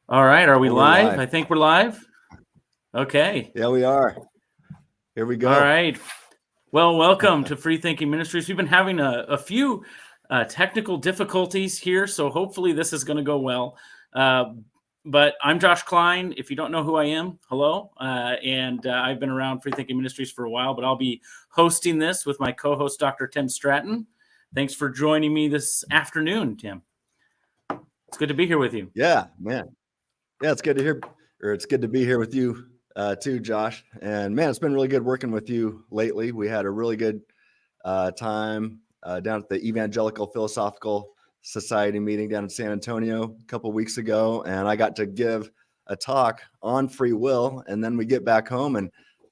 All right, are we We're live? live. I think we're live. Okay. Yeah, we are. Here we go. All right. Well, welcome to Free Thinking Ministries. We've been having a few technical difficulties here, so hopefully this is going to go well. But I'm Josh Klein. If you don't know who I am, hello. And I've been around Free Thinking Ministries for a while, but I'll be hosting this with my co-host, Dr. Tim Stratton. Thanks for joining me this afternoon, Tim. It's good to be here with you. Yeah, man. Yeah, it's good to hear, or it's good to be here with you too, Josh. And man, it's been really good working with you lately. We had a really good time down at the Evangelical Philosophical Society meeting down in San Antonio a couple of weeks ago, and I got to give a talk on free will. And then we get back home, and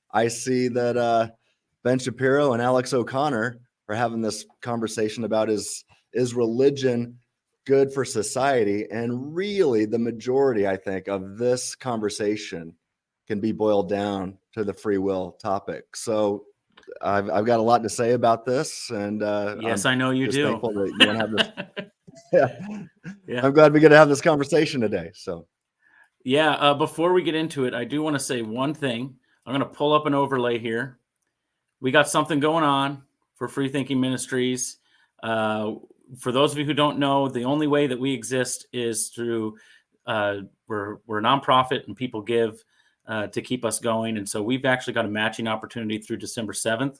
I see that Ben Shapiro and Alex O'Conner are having this conversation about is religion good for society? And really, the majority, I think, of this conversation can be boiled down to the free will topic. So I've got a lot to say about this, and Yes, I know you do. Thankful that you want to have this. Yeah. I'm glad we get to have this conversation today. So, yeah. Before we get into it, I do want to say one thing. I'm going to pull up an overlay here. We got something going on for Free Thinking Ministries. For those of you who don't know, the only way that we exist is through we're a nonprofit and people give to keep us going. And so we've actually got a matching opportunity through December 7th.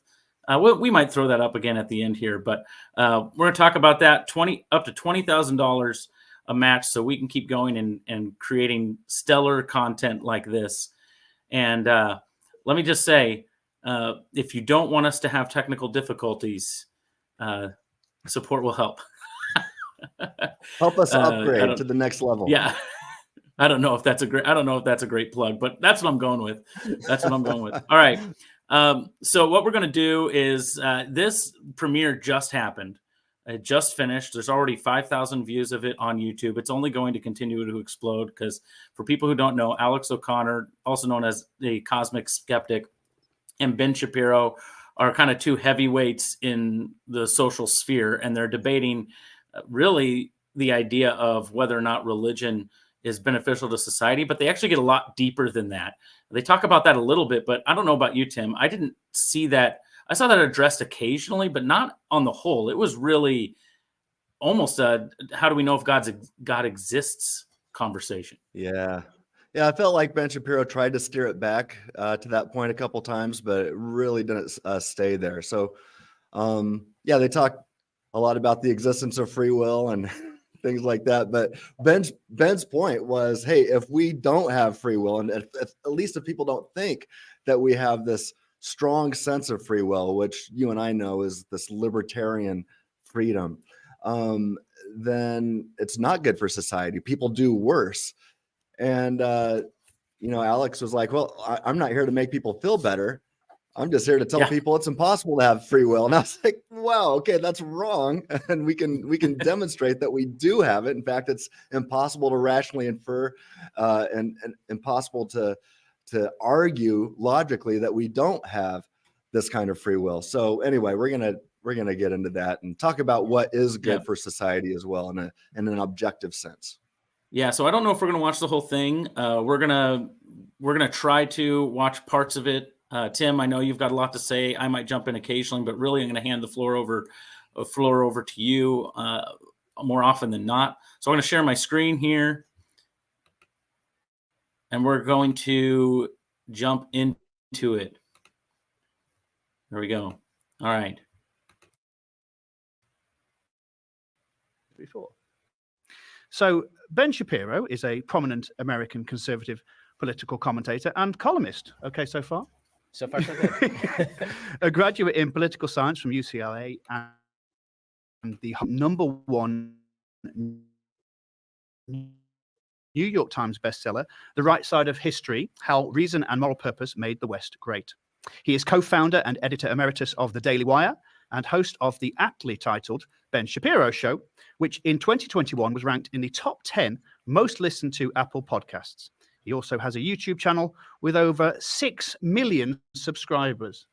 We might throw that up again at the end here, but we're going to talk about that. Up to $20,000 a match, so we can keep going and creating stellar content like this. And let me just say, if you don't want us to have technical difficulties, support will help. Help us upgrade to the next level. Yeah. I don't know if that's a great plug, but that's what I'm going with. All right. So what we're going to do is this premiere just happened. It just finished. There's already 5,000 views of it on YouTube. It's only going to continue to explode because for people who don't know, Alex O'Conner, also known as the Cosmic Skeptic, and Ben Shapiro are kind of two heavyweights in the social sphere, and they're debating really the idea of whether or not religion is beneficial to society, but they actually get a lot deeper than that. They talk about that a little bit, but I don't know about you, Tim. I didn't see that. I saw that addressed occasionally, but not on the whole. It was really almost a how do we know if God exists conversation. Yeah. Yeah, I felt like Ben Shapiro tried to steer it back to that point a couple times, but it really didn't stay there. So, yeah, they talk a lot about the existence of free will and things like that. But Ben's point was, hey, if we don't have free will, and at least if people don't think that we have this strong sense of free will, which you and I know is this libertarian freedom, then it's not good for society. People do worse. And, Alex was like, well, I'm not here to make people feel better. I'm just here to tell people it's impossible to have free will. And I was like, wow, okay, that's wrong. And we can demonstrate that we do have it. In fact, it's impossible to rationally infer and impossible to argue logically that we don't have this kind of free will. So anyway, we're gonna get into that and talk about what is good for society as well in an objective sense. Yeah, so I don't know if we're going to watch the whole thing. We're gonna try to watch parts of it. Tim, I know you've got a lot to say. I might jump in occasionally, but really, I'm going to hand the floor over to you more often than not. So I'm going to share my screen here, and we're going to jump into it. There we go. All right. So Ben Shapiro is a prominent American conservative political commentator and columnist. Okay, so far? So far, so good. A graduate in political science from UCLA and the #1 New York Times bestseller, The Right Side of History, How Reason and Moral Purpose Made the West Great. He is co-founder and editor emeritus of The Daily Wire and host of the aptly titled Ben Shapiro Show, which in 2021 was ranked in the top 10 most listened to Apple podcasts. He also has a YouTube channel with over 6 million subscribers.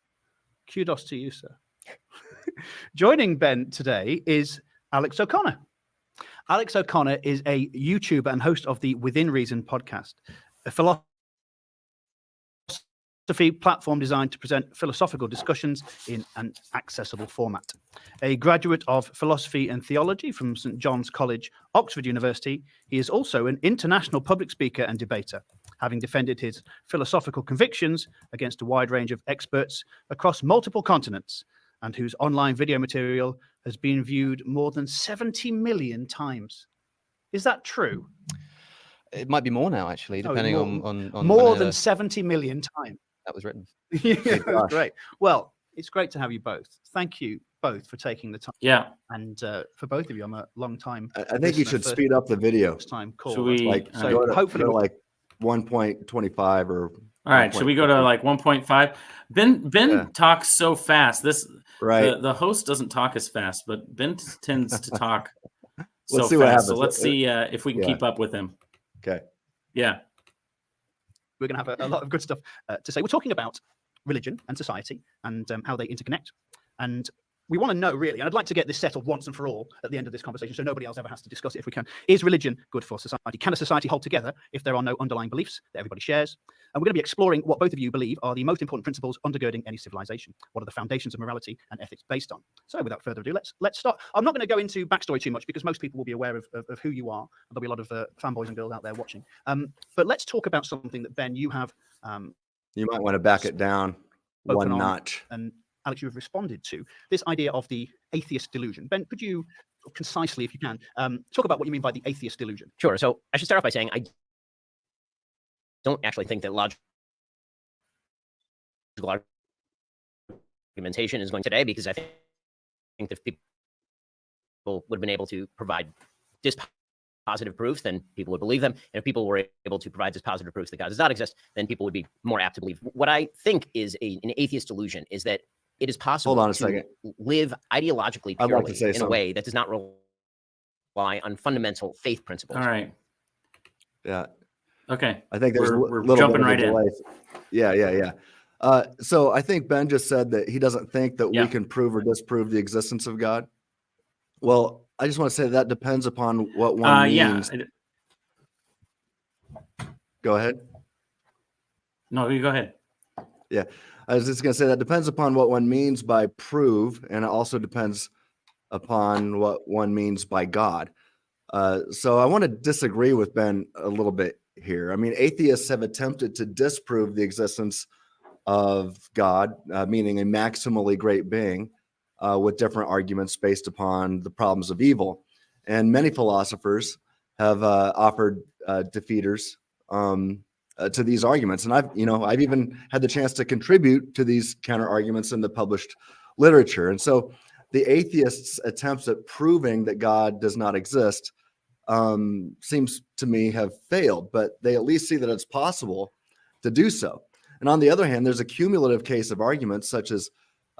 Kudos to you, sir. Joining Ben today is Alex O'Conner. Alex O'Conner is a YouTuber and host of the Within Reason podcast, a philosophy platform designed to present philosophical discussions in an accessible format. A graduate of philosophy and theology from St. John's College, Oxford University, he is also an international public speaker and debater, having defended his philosophical convictions against a wide range of experts across multiple continents, and whose online video material has been viewed more than 70 million times. Is that true? It might be more now, actually, depending on more whenever than 70 million times. that was written. Yeah, that's great. Well, it's great to have you both. Thank you both for taking the time. Yeah. And for both of you, I'm a long time. I think you should speed up the video. Time call. Should we so hopefully go to like 1.25 or. All right, should we go to like 1.5? Ben talks so fast. Right. The host doesn't talk as fast, but Ben tends to talk Let's so see what fast. happens. So let's see if we can keep up with him. Okay. Yeah. We're going to have a lot of good stuff to say. We're talking about religion and society and how they interconnect. And we want to know, really, and I'd like to get this settled once and for all at the end of this conversation so nobody else ever has to discuss it if we can. Is religion good for society? Can a society hold together if there are no underlying beliefs that everybody shares? And we're going to be exploring what both of you believe are the most important principles undergirding any civilization. What are the foundations of morality and ethics based on? So without further ado, let's start. I'm not going to go into backstory too much because most people will be aware of who you are. There'll be a lot of fanboys and girls out there watching. But let's talk about something that, Ben, you have... you might want to back it down one notch. And Alex, you have responded to this idea of the atheist delusion. Ben, could you concisely, if you can, talk about what you mean by the atheist delusion? Sure. So I should start off by saying I don't actually think that logical argumentation is going today, because I think that if people would have been able to provide dispositive proof, then people would believe them. And if people were able to provide dispositive proofs that God does not exist, then people would be more apt to believe. What I think is an atheist delusion is that it is possible to live ideologically purely in a way that does not rely on fundamental faith principles. All right. Yeah. Okay. I think there's we're little jumping bit of right in. Yeah. So I think Ben just said that he doesn't think that we can prove or disprove the existence of God. Well, I just want to say that depends upon what one means. Yeah. Go ahead. No, you go ahead. Yeah. I was just going to say that depends upon what one means by prove, and it also depends upon what one means by God. So I want to disagree with Ben a little bit here. I mean, atheists have attempted to disprove the existence of God, meaning a maximally great being, with different arguments based upon the problems of evil. And many philosophers have offered defeaters to these arguments. And I've even had the chance to contribute to these counter arguments in the published literature. And so the atheists' attempts at proving that God does not exist seems to me have failed, but they at least see that it's possible to do so. And on the other hand, there's a cumulative case of arguments such as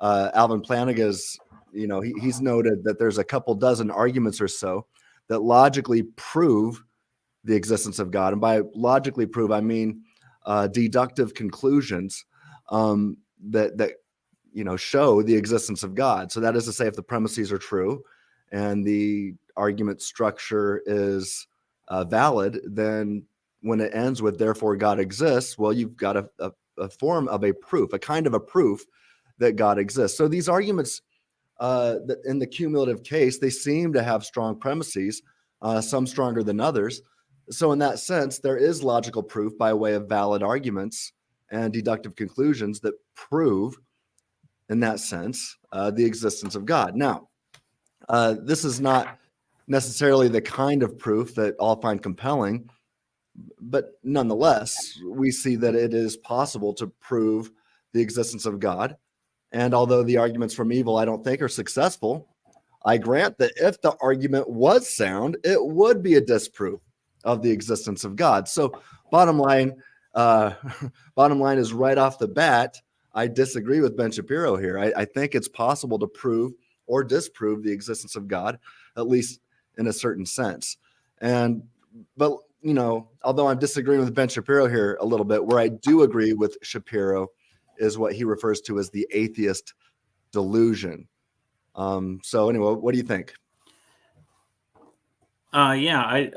Alvin Plantinga's, he's noted that there's a couple dozen arguments or so that logically prove the existence of God. And by logically prove, I mean deductive conclusions that show the existence of God. So that is to say, if the premises are true and the argument structure is valid, then when it ends with therefore God exists, well, you've got a form of a proof, a kind of a proof that God exists. So these arguments that in the cumulative case, they seem to have strong premises, some stronger than others. So in that sense, there is logical proof by way of valid arguments and deductive conclusions that prove, in that sense, the existence of God. Now, this is not necessarily the kind of proof that all find compelling, but nonetheless, we see that it is possible to prove the existence of God. And although the arguments from evil I don't think are successful, I grant that if the argument was sound, it would be a disproof of the existence of God. So bottom line is right off the bat, I disagree with Ben Shapiro here. I think it's possible to prove or disprove the existence of God, at least in a certain sense. But although I'm disagreeing with Ben Shapiro here a little bit, where I do agree with Shapiro is what he refers to as the atheist delusion. So anyway, what do you think? Yeah,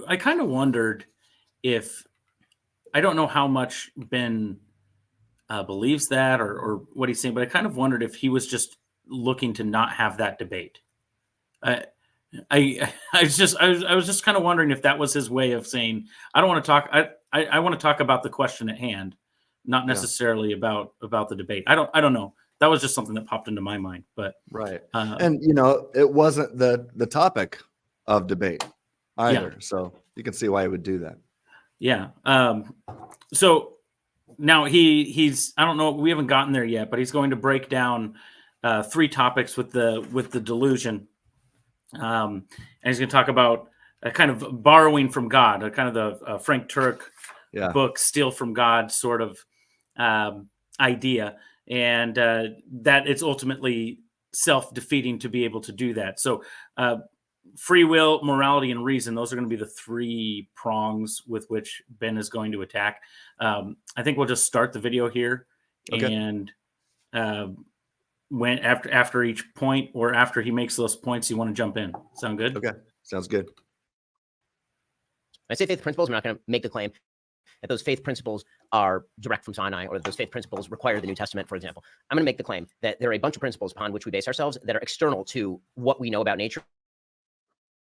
I kind of wondered if I don't know how much Ben believes that or what he's saying, but I kind of wondered if he was just looking to not have that debate. I was just kind of wondering if that was his way of saying I don't want to talk. I want to talk about the question at hand, not necessarily about the debate. I don't know. That was just something that popped into my mind. But Right, and it wasn't the topic of debate either, so you can see why he would do that. Yeah. So now he's I don't know. We haven't gotten there yet, but he's going to break down 3 topics with the delusion. And he's going to talk about a kind of borrowing from God, a kind of the Frank Turek book, Steal from God sort of idea, and that it's ultimately self-defeating to be able to do that. So free will, morality, and reason, those are going to be the 3 prongs with which Ben is going to attack. I think we'll just start the video here, and when after each point or after he makes those points, you want to jump in. Sound good? Okay, sounds good. When I say faith principles, we're not going to make the claim that those faith principles are direct from Sinai or that those faith principles require the New Testament, for example. I'm going to make the claim that there are a bunch of principles upon which we base ourselves that are external to what we know about nature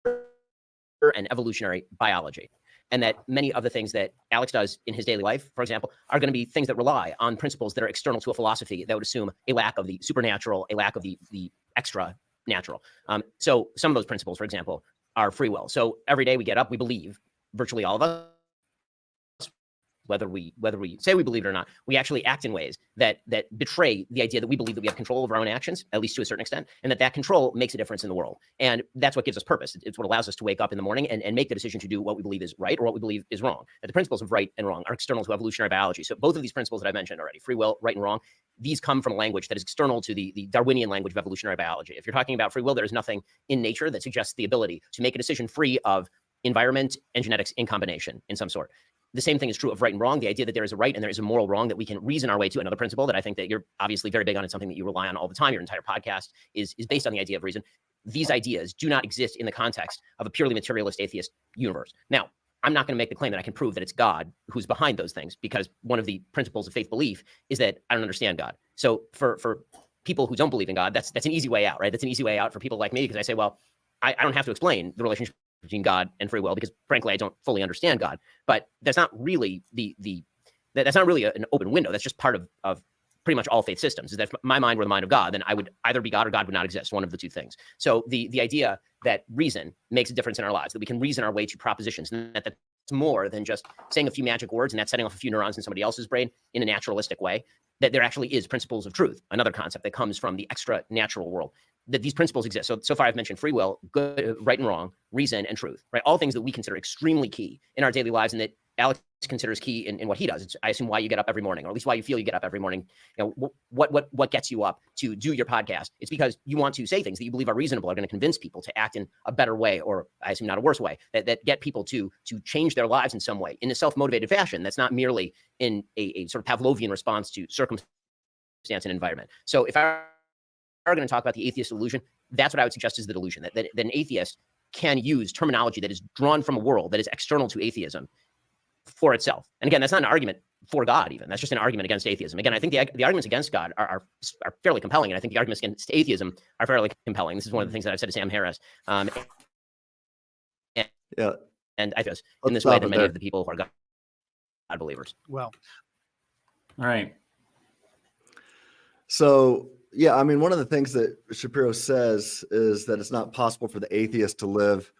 and evolutionary biology. And that many of the things that Alex does in his daily life, for example, are going to be things that rely on principles that are external to a philosophy that would assume a lack of the supernatural, a lack of the extra natural. So some of those principles, for example, are free will. So every day we get up, we believe, virtually all of us, whether we say we believe it or not, we actually act in ways that betray the idea that we believe that we have control over our own actions, at least to a certain extent, and that control makes a difference in the world. And that's what gives us purpose. It's what allows us to wake up in the morning and make the decision to do what we believe is right or what we believe is wrong. That the principles of right and wrong are external to evolutionary biology. So both of these principles that I mentioned already, free will, right and wrong, these come from a language that is external to the Darwinian language of evolutionary biology. If you're talking about free will, there is nothing in nature that suggests the ability to make a decision free of environment and genetics in combination in some sort. The same thing is true of right and wrong. The idea that there is a right and there is a moral wrong that we can reason our way to. Another principle that I think that you're obviously very big on, and something that you rely on all the time, your entire podcast is based on the idea of reason. These ideas do not exist in the context of a purely materialist atheist universe. Now, I'm not going to make the claim that I can prove that it's God who's behind those things, because one of the principles of faith belief is that I don't understand God. So for people who don't believe in God, that's an easy way out, right? That's an easy way out for people like me, because I say, well, I don't have to explain the relationship between God and free will, because frankly, I don't fully understand God. But that's not really that's not really an open window. That's just part of pretty much all faith systems. Is that if my mind were the mind of God, then I would either be God or God would not exist, one of the 2 things. So the idea that reason makes a difference in our lives, that we can reason our way to propositions, and that's more than just saying a few magic words and that's setting off a few neurons in somebody else's brain in a naturalistic way, that there actually is principles of truth, another concept that comes from the extra natural world, that these principles exist. So far I've mentioned free will, good, right and wrong, reason, and truth, right? All things that we consider extremely key in our daily lives, and that Alex considers key in what he does. It's, I assume, why you get up every morning, or at least why you feel you get up every morning. You know, what gets you up to do your podcast? It's because you want to say things that you believe are reasonable, are going to convince people to act in a better way, or I assume not a worse way, that get people to change their lives in some way, in a self-motivated fashion. That's not merely in a sort of Pavlovian response to circumstance and environment. So if I are going to talk about the atheist delusion, that's what I would suggest is the delusion, that an atheist can use terminology that is drawn from a world that is external to atheism for itself. And again, that's not an argument for God even. That's just an argument against atheism. Again, I think the arguments against God are fairly compelling, and I think the arguments against atheism are fairly compelling. This is one of the things that I've said to Sam Harris. And I guess in this way that many of the people who are God believers. Well, all right. So, yeah, I mean, one of the things that Shapiro says is that it's not possible for the atheist to live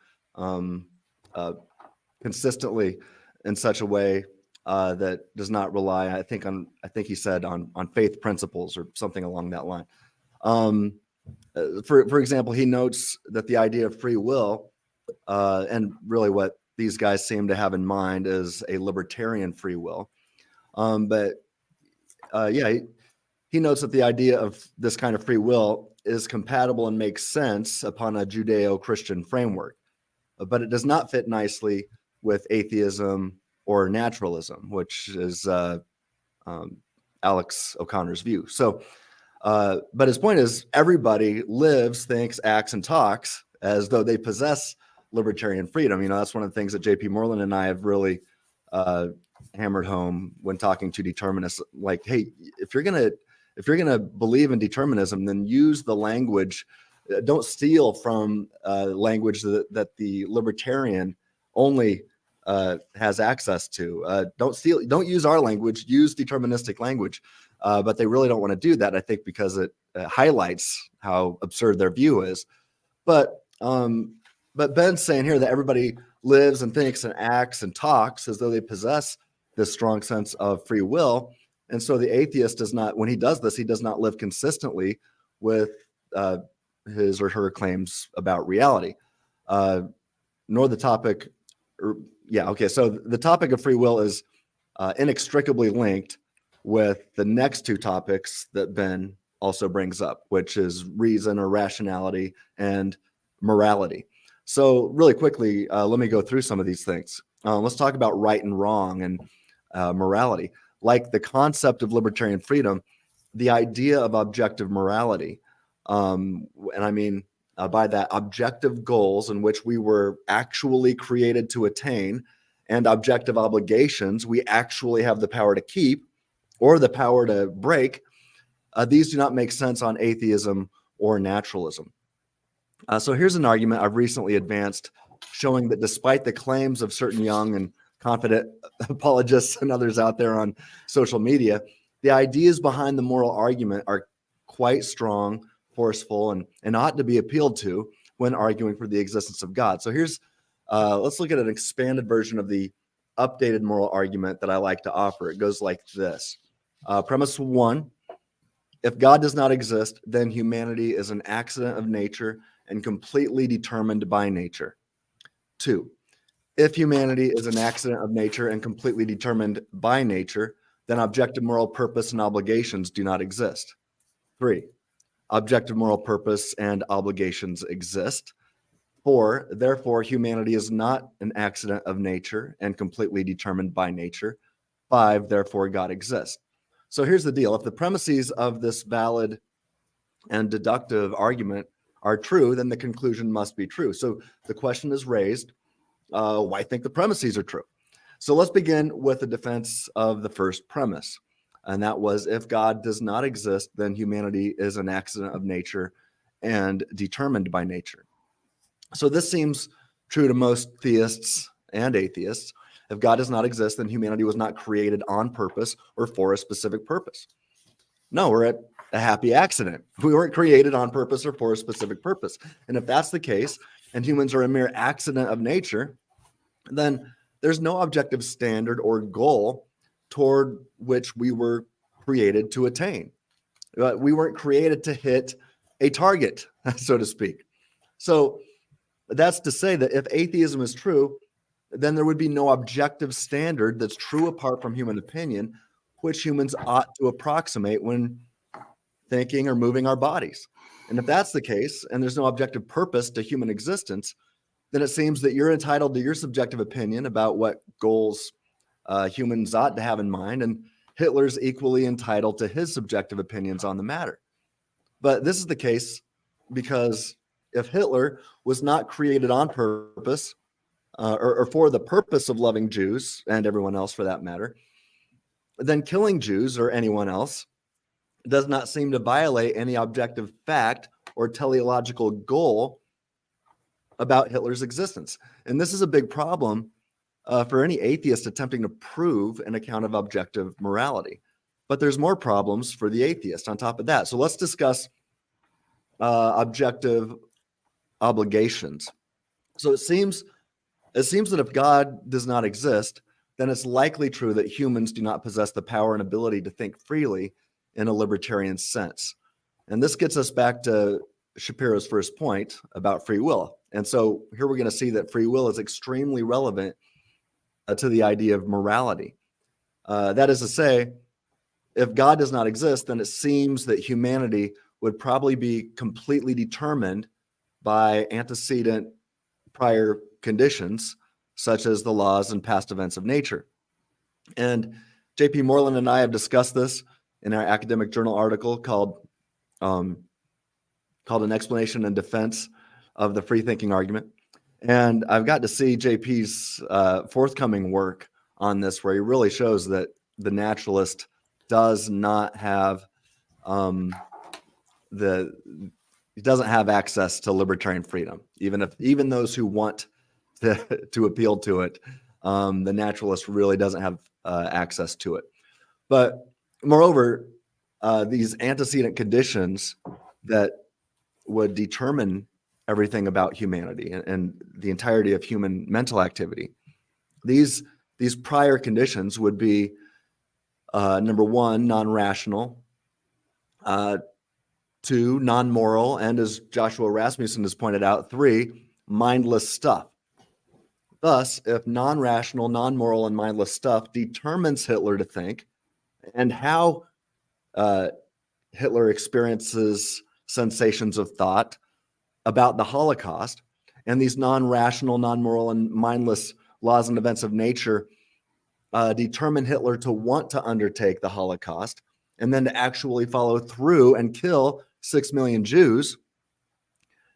consistently in such a way that does not rely, I think he said on faith principles or something along that line. For example, he notes that the idea of free will, and really what these guys seem to have in mind, is a libertarian free will. He notes that the idea of this kind of free will is compatible and makes sense upon a Judeo-Christian framework, but it does not fit nicely with atheism or naturalism, which is Alex O'Connor's view. So, but his point is everybody lives, thinks, acts, and talks as though they possess libertarian freedom. That's one of the things that JP Moreland and I have really hammered home when talking to determinists. Like, hey, if you're gonna believe in determinism, then use the language. Don't steal from language that the libertarian only has access to. Don't use our language. Use deterministic language. But they really don't want to do that, I think, because it highlights how absurd their view is. But Ben's saying here that everybody lives and thinks and acts and talks as though they possess this strong sense of free will. And so the atheist does not, when he does this, he does not live consistently with his or her claims about reality, nor the topic. So the topic of free will is inextricably linked with the next two topics that Ben also brings up, which is reason or rationality and morality. So really quickly, let me go through some of these things. Let's talk about right and wrong and morality. Like the concept of libertarian freedom, the idea of objective morality, and I mean by that, objective goals in which we were actually created to attain, and objective obligations we actually have the power to keep or the power to break. These do not make sense on atheism or naturalism. So here's an argument I've recently advanced showing that despite the claims of certain young and confident apologists and others out there on social media, the ideas behind the moral argument are quite strong, forceful, and ought to be appealed to when arguing for the existence of God. So here's, let's look at an expanded version of the updated moral argument that I like to offer. It goes like this. Premise 1, if God does not exist, then humanity is an accident of nature and completely determined by nature. 2, if humanity is an accident of nature and completely determined by nature, then objective moral purpose and obligations do not exist. 3, objective moral purpose and obligations exist. 4, therefore, humanity is not an accident of nature and completely determined by nature. 5, therefore, God exists. So here's the deal. If the premises of this valid and deductive argument are true, then the conclusion must be true. So the question is raised, why think the premises are true? So let's begin with the defense of the first premise. And that was, if God does not exist, then humanity is an accident of nature and determined by nature. So this seems true to most theists and atheists. If God does not exist, then humanity was not created on purpose or for a specific purpose. No, we're at a happy accident. We weren't created on purpose or for a specific purpose. And if that's the case, and humans are a mere accident of nature, then there's no objective standard or goal toward which we were created to attain. We weren't created to hit a target, so to speak. So that's to say that if atheism is true, then there would be no objective standard that's true apart from human opinion, which humans ought to approximate when thinking or moving our bodies. And if that's the case, and there's no objective purpose to human existence, then it seems that you're entitled to your subjective opinion about what goals humans ought to have in mind, and Hitler's equally entitled to his subjective opinions on the matter. But this is the case because if Hitler was not created on purpose, or for the purpose of loving Jews and everyone else for that matter, then killing Jews or anyone else does not seem to violate any objective fact or teleological goal about Hitler's existence. And this is a big problem for any atheist attempting to prove an account of objective morality. But there's more problems for the atheist on top of that. So let's discuss objective obligations. So it seems that if God does not exist, then it's likely true that humans do not possess the power and ability to think freely in a libertarian sense. And this gets us back to Shapiro's first point about free will. And so here we're going to see that free will is extremely relevant to the idea of morality. That is to say, if God does not exist, then it seems that humanity would probably be completely determined by antecedent prior conditions, such as the laws and past events of nature. And JP Moreland and I have discussed this in our academic journal article called An Explanation and Defense of the Free Thinking Argument. And I've got to see JP's forthcoming work on this, where he really shows that the naturalist does not have he doesn't have access to libertarian freedom, even those who want to appeal to it. The naturalist really doesn't have access to it. But moreover, these antecedent conditions that would determine everything about humanity and the entirety of human mental activity, these prior conditions would be number one, non-rational, 2, non-moral, and as Joshua Rasmussen has pointed out, 3, mindless stuff. Thus, if non-rational, non-moral, and mindless stuff determines Hitler to think, and how Hitler experiences sensations of thought about the Holocaust, and these non-rational, non-moral, and mindless laws and events of nature determine Hitler to want to undertake the Holocaust, and then to actually follow through and kill 6 million Jews,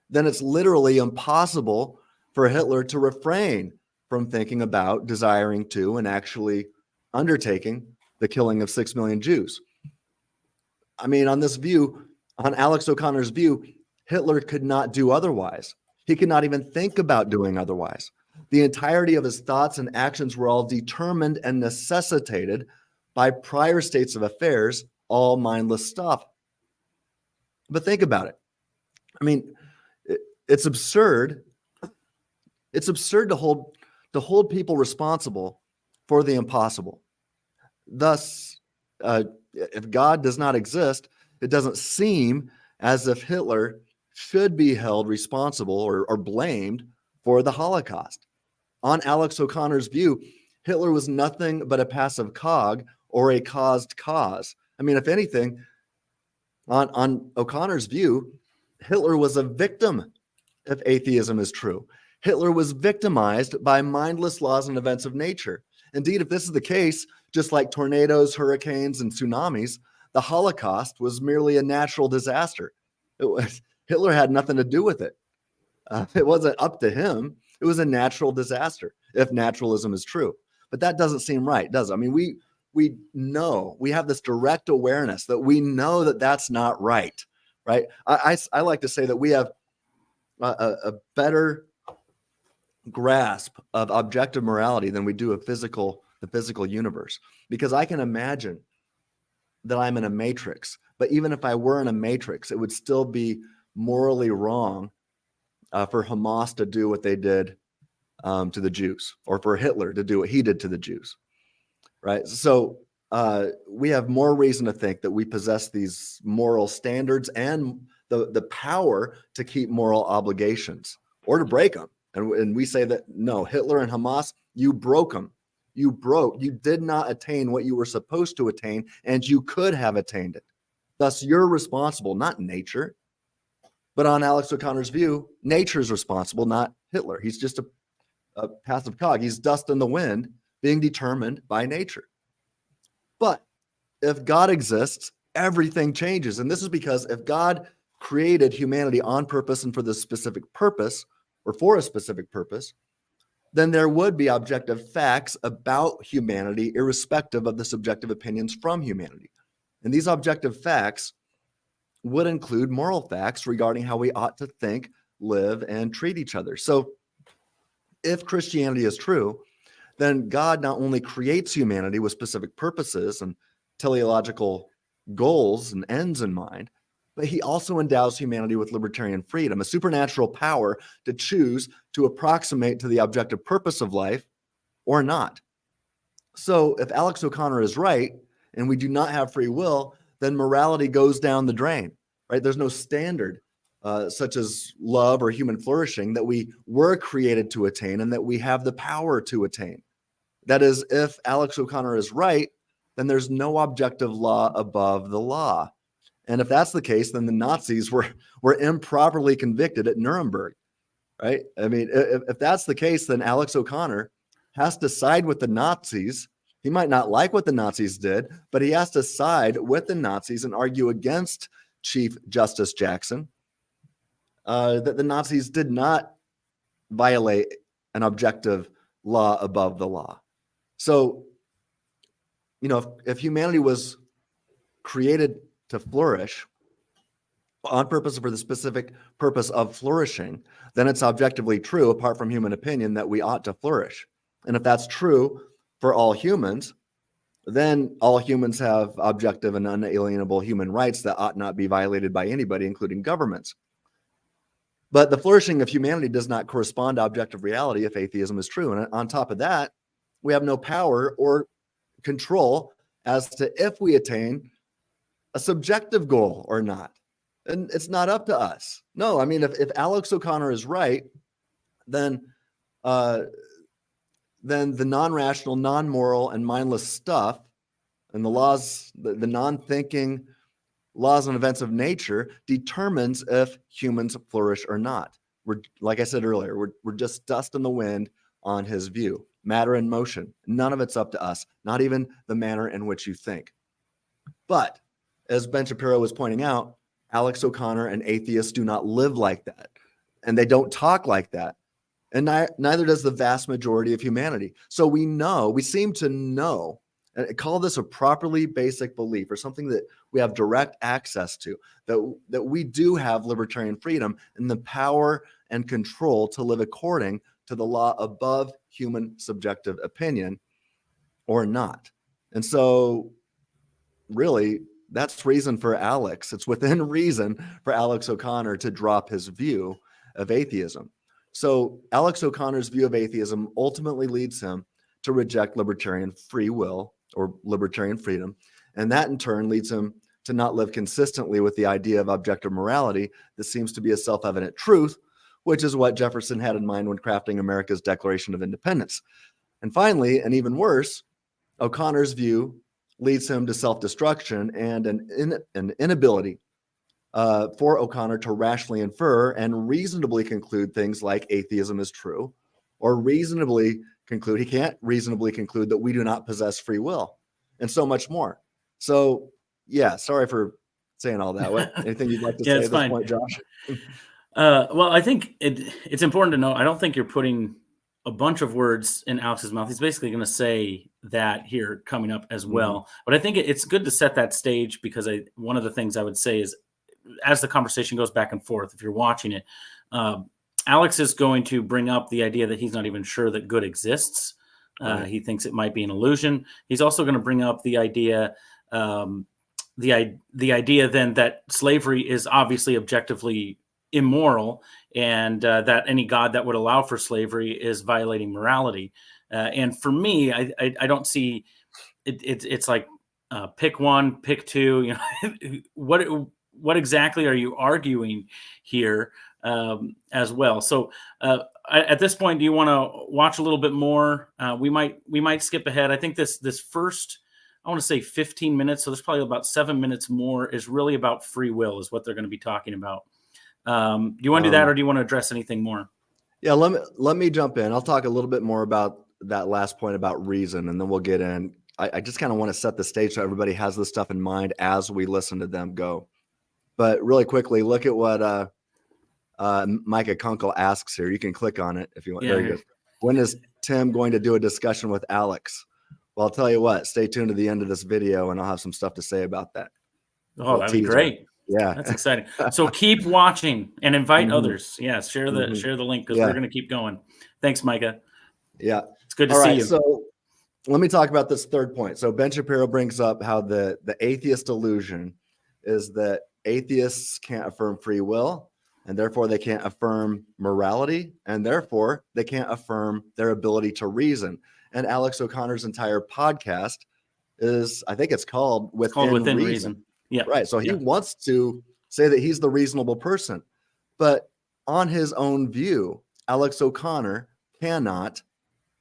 then it's literally impossible for Hitler to refrain from thinking about, desiring to, and actually undertaking the killing of 6 million Jews. I mean, on this view, on Alex O'Connor's view, Hitler could not do otherwise. He could not even think about doing otherwise. The entirety of his thoughts and actions were all determined and necessitated by prior states of affairs, all mindless stuff. But think about it. I mean, it's absurd. It's absurd to hold people responsible for the impossible. Thus, if God does not exist, it doesn't seem as if Hitler should be held responsible or blamed for the Holocaust. On Alex O'Connor's view, Hitler was nothing but a passive cog or a caused cause. I mean, if anything, on O'Connor's view, Hitler was a victim, if atheism is true. Hitler was victimized by mindless laws and events of nature. Indeed, if this is the case, just like tornadoes, hurricanes, and tsunamis, the Holocaust was merely a natural disaster. Hitler had nothing to do with it. It wasn't up to him. It was a natural disaster, if naturalism is true. But that doesn't seem right, does it? I mean, we know, we have this direct awareness that we know that that's not right, right? I like to say that we have a better grasp of objective morality than we do of the physical universe, because I can imagine that I'm in a matrix, but even if I were in a matrix, it would still be morally wrong for Hamas to do what they did to the Jews, or for Hitler to do what he did to the Jews, right? So we have more reason to think that we possess these moral standards and the power to keep moral obligations or to break them. And we say that, no, Hitler and Hamas, you broke them. You did not attain what you were supposed to attain, and you could have attained it. Thus, you're responsible, not nature. But on Alex O'Connor's view, nature is responsible, not Hitler. He's just a passive cog. He's dust in the wind being determined by nature. But if God exists, everything changes. And this is because if God created humanity on purpose and for the specific purpose, or for a specific purpose, then there would be objective facts about humanity, irrespective of the subjective opinions from humanity. And these objective facts would include moral facts regarding how we ought to think, live, and treat each other. So if Christianity is true, then God not only creates humanity with specific purposes and teleological goals and ends in mind, but he also endows humanity with libertarian freedom, a supernatural power to choose to approximate to the objective purpose of life or not. So if Alex O'Connor is right, and we do not have free will, then morality goes down the drain, right? There's no standard such as love or human flourishing that we were created to attain and that we have the power to attain. That is, if Alex O'Connor is right, then there's no objective law above the law. And if that's the case, then the Nazis were improperly convicted at Nuremberg, right? I mean, if that's the case, then Alex O'Connor has to side with the Nazis. He might not like what the Nazis did, but he has to side with the Nazis and argue against Chief Justice Jackson that the Nazis did not violate an objective law above the law. So, if humanity was created to flourish on purpose for the specific purpose of flourishing, then it's objectively true, apart from human opinion, that we ought to flourish. And if that's true for all humans, then all humans have objective and unalienable human rights that ought not be violated by anybody, including governments. But the flourishing of humanity does not correspond to objective reality if atheism is true. And on top of that, we have no power or control as to if we attain a subjective goal or not. And it's not up to us. No, I mean, if Alex O'Conner is right, then the non-rational, non-moral, and mindless stuff and the laws, the non-thinking laws and events of nature determines if humans flourish or not. We're, like I said earlier, we're just dust in the wind on his view. Matter in motion. None of it's up to us, not even the manner in which you think. But as Ben Shapiro was pointing out, Alex O'Conner and atheists do not live like that, and they don't talk like that, and neither does the vast majority of humanity. So we seem to know, and call this a properly basic belief or something that we have direct access to, that we do have libertarian freedom and the power and control to live according to the law above human subjective opinion or not. And so really, that's reason for Alex. It's within reason for Alex O'Conner to drop his view of atheism. So Alex O'Conner's view of atheism ultimately leads him to reject libertarian free will or libertarian freedom. And that in turn leads him to not live consistently with the idea of objective morality that seems to be a self-evident truth, which is what Jefferson had in mind when crafting America's Declaration of Independence. And finally, and even worse, O'Conner's view leads him to self-destruction and an inability for O'Conner to rationally infer and reasonably conclude things like atheism is true, or he can't reasonably conclude that we do not possess free will, and so much more. So, yeah, sorry for saying all that. Anything you'd like to say at this point, Josh? Well, I think it's important to know, I don't think you're putting a bunch of words in Alex's mouth. He's basically going to say that here coming up as well. Mm-hmm. But I think it's good to set that stage, because one of the things I would say is, as the conversation goes back and forth, if you're watching it, Alex is going to bring up the idea that he's not even sure that good exists. Right. He thinks it might be an illusion. He's also going to bring up the idea, the idea then that slavery is obviously objectively immoral, and that any God that would allow for slavery is violating morality. And for me, I don't see it. It's like pick one, pick two. What exactly are you arguing here as well? So at this point, do you want to watch a little bit more? We might skip ahead. I think this first, I want to say 15 minutes. So there's probably about 7 minutes more is really about free will, is what they're going to be talking about. Do you want to do that, or do you want to address anything more? Yeah, let me jump in. I'll talk a little bit more about that last point about reason, and then we'll get in. I just kind of want to set the stage so everybody has this stuff in mind as we listen to them go. But really quickly, look at what Micah Kunkel asks here. You can click on it if you want. Yeah, there you go. When is Tim going to do a discussion with Alex? Well, I'll tell you what, stay tuned to the end of this video, and I'll have some stuff to say about that. Oh, that'd be great. Yeah, that's exciting. So keep watching and invite others. Yeah, share the link, because we're going to keep going. Thanks, Micah. Yeah, it's good to see you. So let me talk about this third point. So Ben Shapiro brings up how the atheist illusion is that atheists can't affirm free will, and therefore they can't affirm morality, and therefore they can't affirm their ability to reason. And Alex O'Conner's entire podcast is, I think it's called Within Reason. Yeah. Right. So he wants to say that he's the reasonable person, but on his own view, Alex O'Conner cannot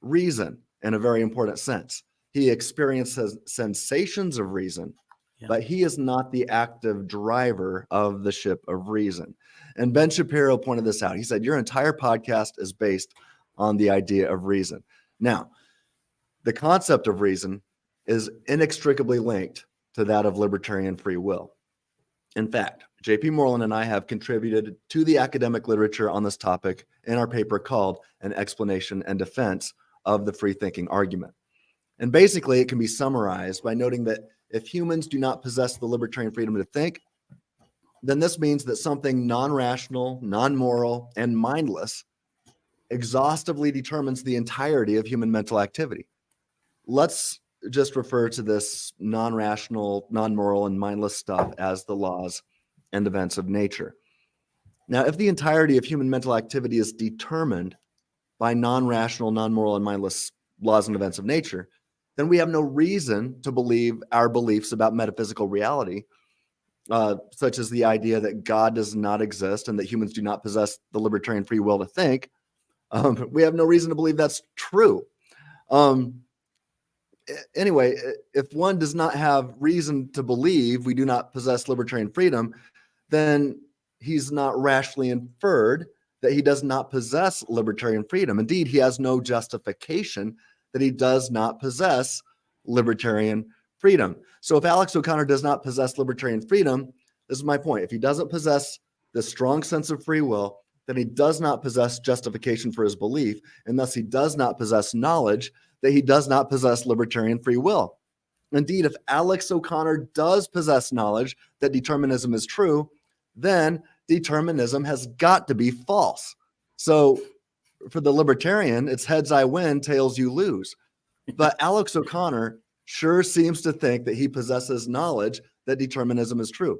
reason in a very important sense. He experiences sensations of reason, but he is not the active driver of the ship of reason. And Ben Shapiro pointed this out. He said, your entire podcast is based on the idea of reason. Now, the concept of reason is inextricably linked to that of libertarian free will. In fact, J.P. Moreland and I have contributed to the academic literature on this topic in our paper called An Explanation and Defense of the Free Thinking Argument. And basically, it can be summarized by noting that if humans do not possess the libertarian freedom to think, then this means that something non-rational, non-moral, and mindless exhaustively determines the entirety of human mental activity. Let's just refer to this non-rational, non-moral, and mindless stuff as the laws and events of nature. Now, if the entirety of human mental activity is determined by non-rational, non-moral, and mindless laws and events of nature, then we have no reason to believe our beliefs about metaphysical reality, such as the idea that God does not exist and that humans do not possess the libertarian free will to think. We have no reason to believe that's true. Anyway, if one does not have reason to believe we do not possess libertarian freedom, then he's not rationally inferred that he does not possess libertarian freedom. Indeed, he has no justification that he does not possess libertarian freedom. So if Alex O'Conner does not possess libertarian freedom, this is my point. If he doesn't possess this strong sense of free will, then he does not possess justification for his belief, and thus he does not possess knowledge that he does not possess libertarian free will. Indeed, if Alex O'Conner does possess knowledge that determinism is true, then determinism has got to be false. So for the libertarian, it's heads I win, tails you lose. But Alex O'Conner sure seems to think that he possesses knowledge that determinism is true.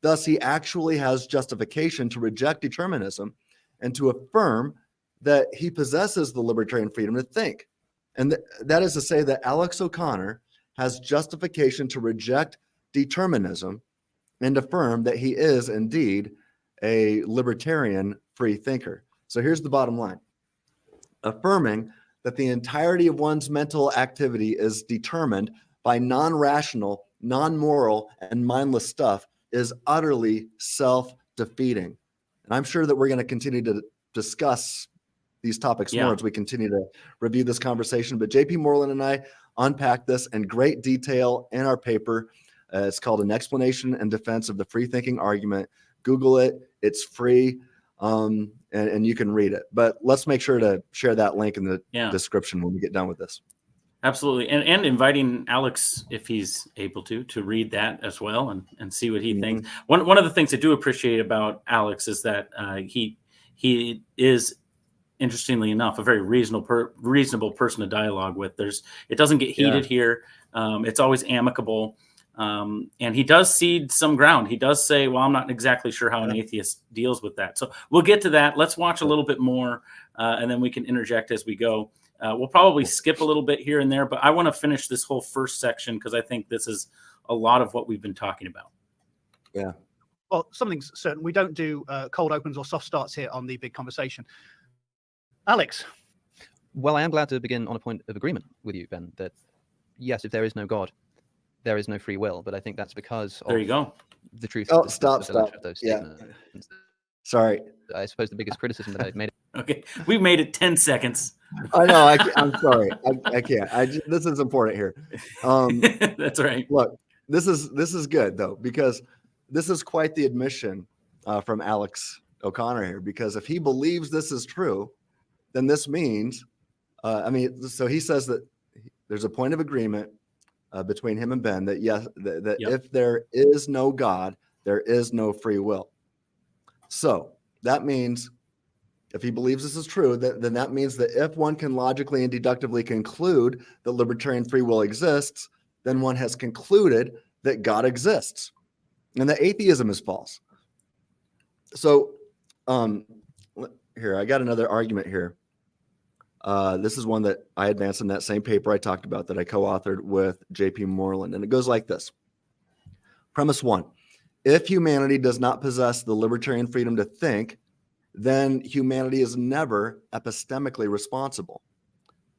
Thus, he actually has justification to reject determinism and to affirm that he possesses the libertarian freedom to think. And that is to say that Alex O'Conner has justification to reject determinism and affirm that he is indeed a libertarian free thinker. So here's the bottom line. Affirming that the entirety of one's mental activity is determined by non-rational, non-moral, and mindless stuff is utterly self-defeating. And I'm sure that we're going to continue to discuss these topics more as we continue to review this conversation. But J.P. Moreland and I unpacked this in great detail in our paper. It's called An Explanation and Defense of the Free Thinking Argument. Google it. It's free, and you can read it. But let's make sure to share that link in the description when we get done with this. Absolutely. And inviting Alex, if he's able to read that as well and see what he thinks. One of the things I do appreciate about Alex is that he is, interestingly enough, a very reasonable person to dialogue with. It doesn't get heated here. It's always amicable. And he does cede some ground. He does say, well, I'm not exactly sure how an atheist deals with that. So we'll get to that. Let's watch a little bit more, and then we can interject as we go. We'll probably skip a little bit here and there, but I want to finish this whole first section because I think this is a lot of what we've been talking about. Yeah. Well, something's certain. We don't do cold opens or soft starts here on the big conversation. Alex. Well, I am glad to begin on a point of agreement with you, Ben, that yes, if there is no God, there is no free will. But I think that's because there you go. The truth. Oh, of stop. Those statements. Sorry. I suppose the biggest criticism that I've made. Okay, we've made it 10 seconds. I know. I'm sorry. I can't. This is important here. That's right. Look, this is good though, because this is quite the admission from Alex O'Conner here. Because if he believes this is true, then this means, so he says that there's a point of agreement between him and Ben that yes, that if there is no God, there is no free will. So that means, if he believes this is true, then that means that if one can logically and deductively conclude that libertarian free will exists, then one has concluded that God exists and that atheism is false. So here, I got another argument here. This is one that I advanced in that same paper I talked about that I co-authored with J.P. Moreland, and it goes like this. Premise 1, if humanity does not possess the libertarian freedom to think, then humanity is never epistemically responsible.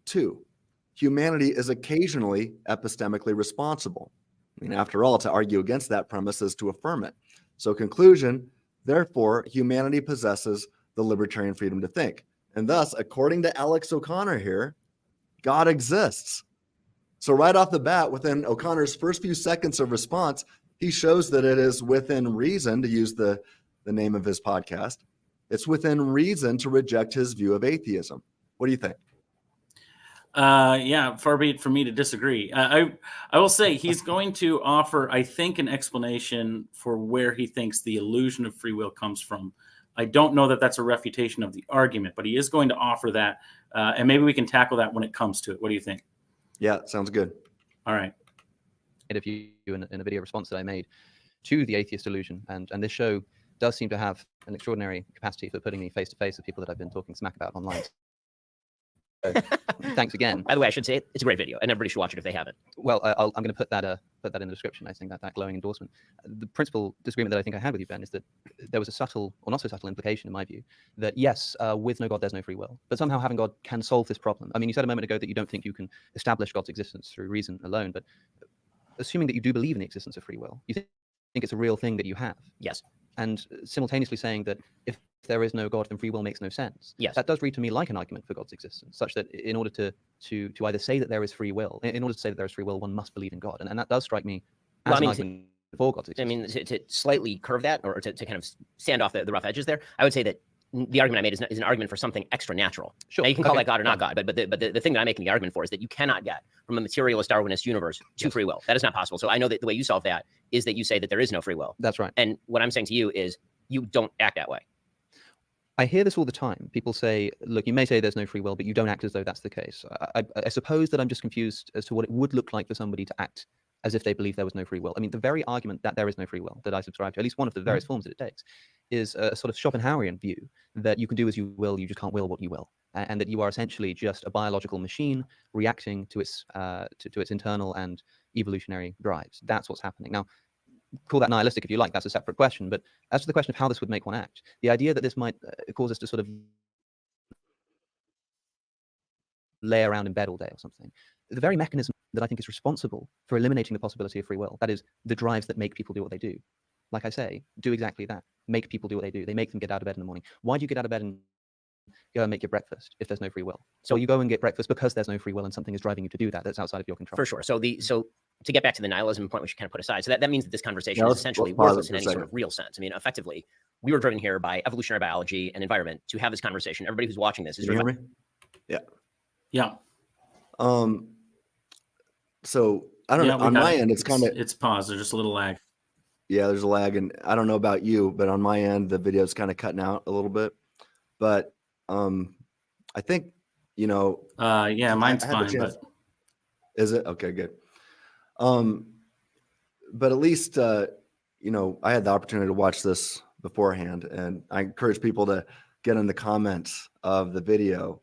2, humanity is occasionally epistemically responsible. I mean, after all, to argue against that premise is to affirm it. So conclusion, therefore, humanity possesses the libertarian freedom to think. And thus, according to Alex O'Conner here, God exists. So right off the bat, within O'Conner's first few seconds of response, he shows that it is within reason, to use the name of his podcast, it's within reason to reject his view of atheism. What do you think? Yeah, far be it from me to disagree. I will say he's going to offer, I think, an explanation for where he thinks the illusion of free will comes from. I don't know that that's a refutation of the argument, but he is going to offer that, and maybe we can tackle that when it comes to it. What do you think? Yeah, sounds good. All right. Of you in a video response that I made to the atheist illusion, and this show does seem to have an extraordinary capacity for putting me face to face with people that I've been talking smack about online. So, thanks again. By the way, I should say it's a great video, and everybody should watch it if they haven't. Well, I'm going to put that in the description. I think that glowing endorsement. The principal disagreement that I think I had with you, Ben, is that there was a subtle or not so subtle implication, in my view, that yes, with no God, there's no free will, but somehow having God can solve this problem. I mean, you said a moment ago that you don't think you can establish God's existence through reason alone, but assuming that you do believe in the existence of free will, you think it's a real thing that you have. Yes. And simultaneously saying that if there is no God, then free will makes no sense. Yes. That does read to me like an argument for God's existence, such that in order to either say that there is free will, in order to say that there is free will, one must believe in God. And that does strike me as an argument for God's existence. I mean, to slightly curve that, or to kind of sand off the rough edges there, I would say that the argument I made is an argument for something extra natural. Sure. Now, you can call that God or not God, but the thing that I'm making the argument for is that you cannot get from a materialist Darwinist universe to free will. That is not possible. So I know that the way you solve that is that you say that there is no free will. That's right. And what I'm saying to you is you don't act that way. I hear this all the time. People say, look, you may say there's no free will, but you don't act as though that's the case. I suppose that I'm just confused as to what it would look like for somebody to act as if they believe there was no free will. I mean, the very argument that there is no free will that I subscribe to, at least one of the various forms that it takes, is a sort of Schopenhauerian view that you can do as you will, you just can't will what you will, and that you are essentially just a biological machine reacting to its internal and evolutionary drives. That's what's happening. Now, call that nihilistic if you like, that's a separate question, but as to the question of how this would make one act, the idea that this might cause us to sort of lay around in bed all day or something, the very mechanism that I think is responsible for eliminating the possibility of free will, that is the drives that make people do what they do. Like I say, do exactly that. Make people do what they do. They make them get out of bed in the morning. Why do you get out of bed and go and make your breakfast if there's no free will? So you go and get breakfast because there's no free will and something is driving you to do that that's outside of your control. For sure. So to get back to the nihilism point, which you kind of put aside, so that means that this conversation is essentially worthless in any sort of real sense. I mean, effectively, we were driven here by evolutionary biology and environment to have this conversation. Everybody who's watching this is Can you hear me? Yeah. Yeah. So I don't know. On my end, it's kind of it's paused. There's just a little lag. Yeah, there's a lag, and I don't know about you, but on my end, the video is kind of cutting out a little bit. But I think yeah, mine's fine. But is it okay? Good. But at least I had the opportunity to watch this beforehand, and I encourage people to get in the comments of the video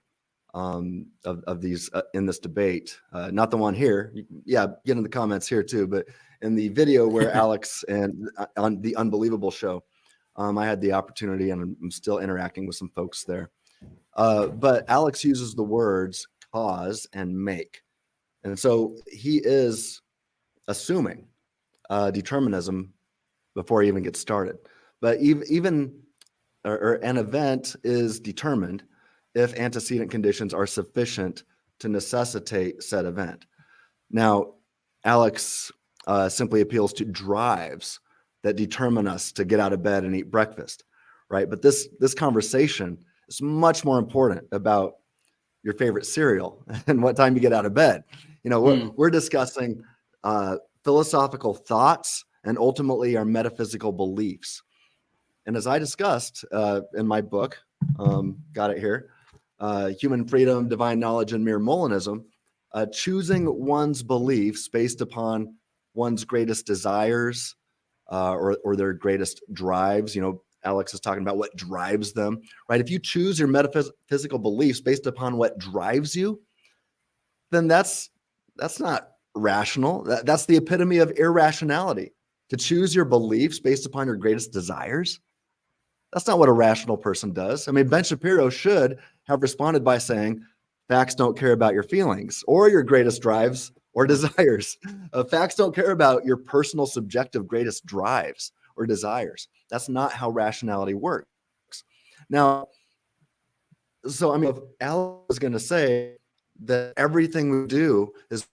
of these in this debate, not the one here. Yeah, get in the comments here too, but in the video where Alex and on the Unbelievable show, I had the opportunity, and I'm still interacting with some folks there. But Alex uses the words cause and make, and so he is assuming determinism before he even gets started. But even an event is determined if antecedent conditions are sufficient to necessitate said event. Now, Alex simply appeals to drives that determine us to get out of bed and eat breakfast, right? But this conversation is much more important about your favorite cereal and what time you get out of bed. We're discussing philosophical thoughts and ultimately our metaphysical beliefs. And as I discussed in my book, got it here, Human Freedom, Divine Knowledge, and Mere Molinism, choosing one's beliefs based upon one's greatest desires or their greatest drives. Alex is talking about what drives them, right? If you choose your metaphysical beliefs based upon what drives you, then that's not rational. That's the epitome of irrationality. To choose your beliefs based upon your greatest desires, that's not what a rational person does. I mean, Ben Shapiro should have responded by saying, facts don't care about your feelings or your greatest drives or desires. Facts don't care about your personal subjective greatest drives or desires. That's not how rationality works. Now, so I mean, if Alex is going to say that everything we do is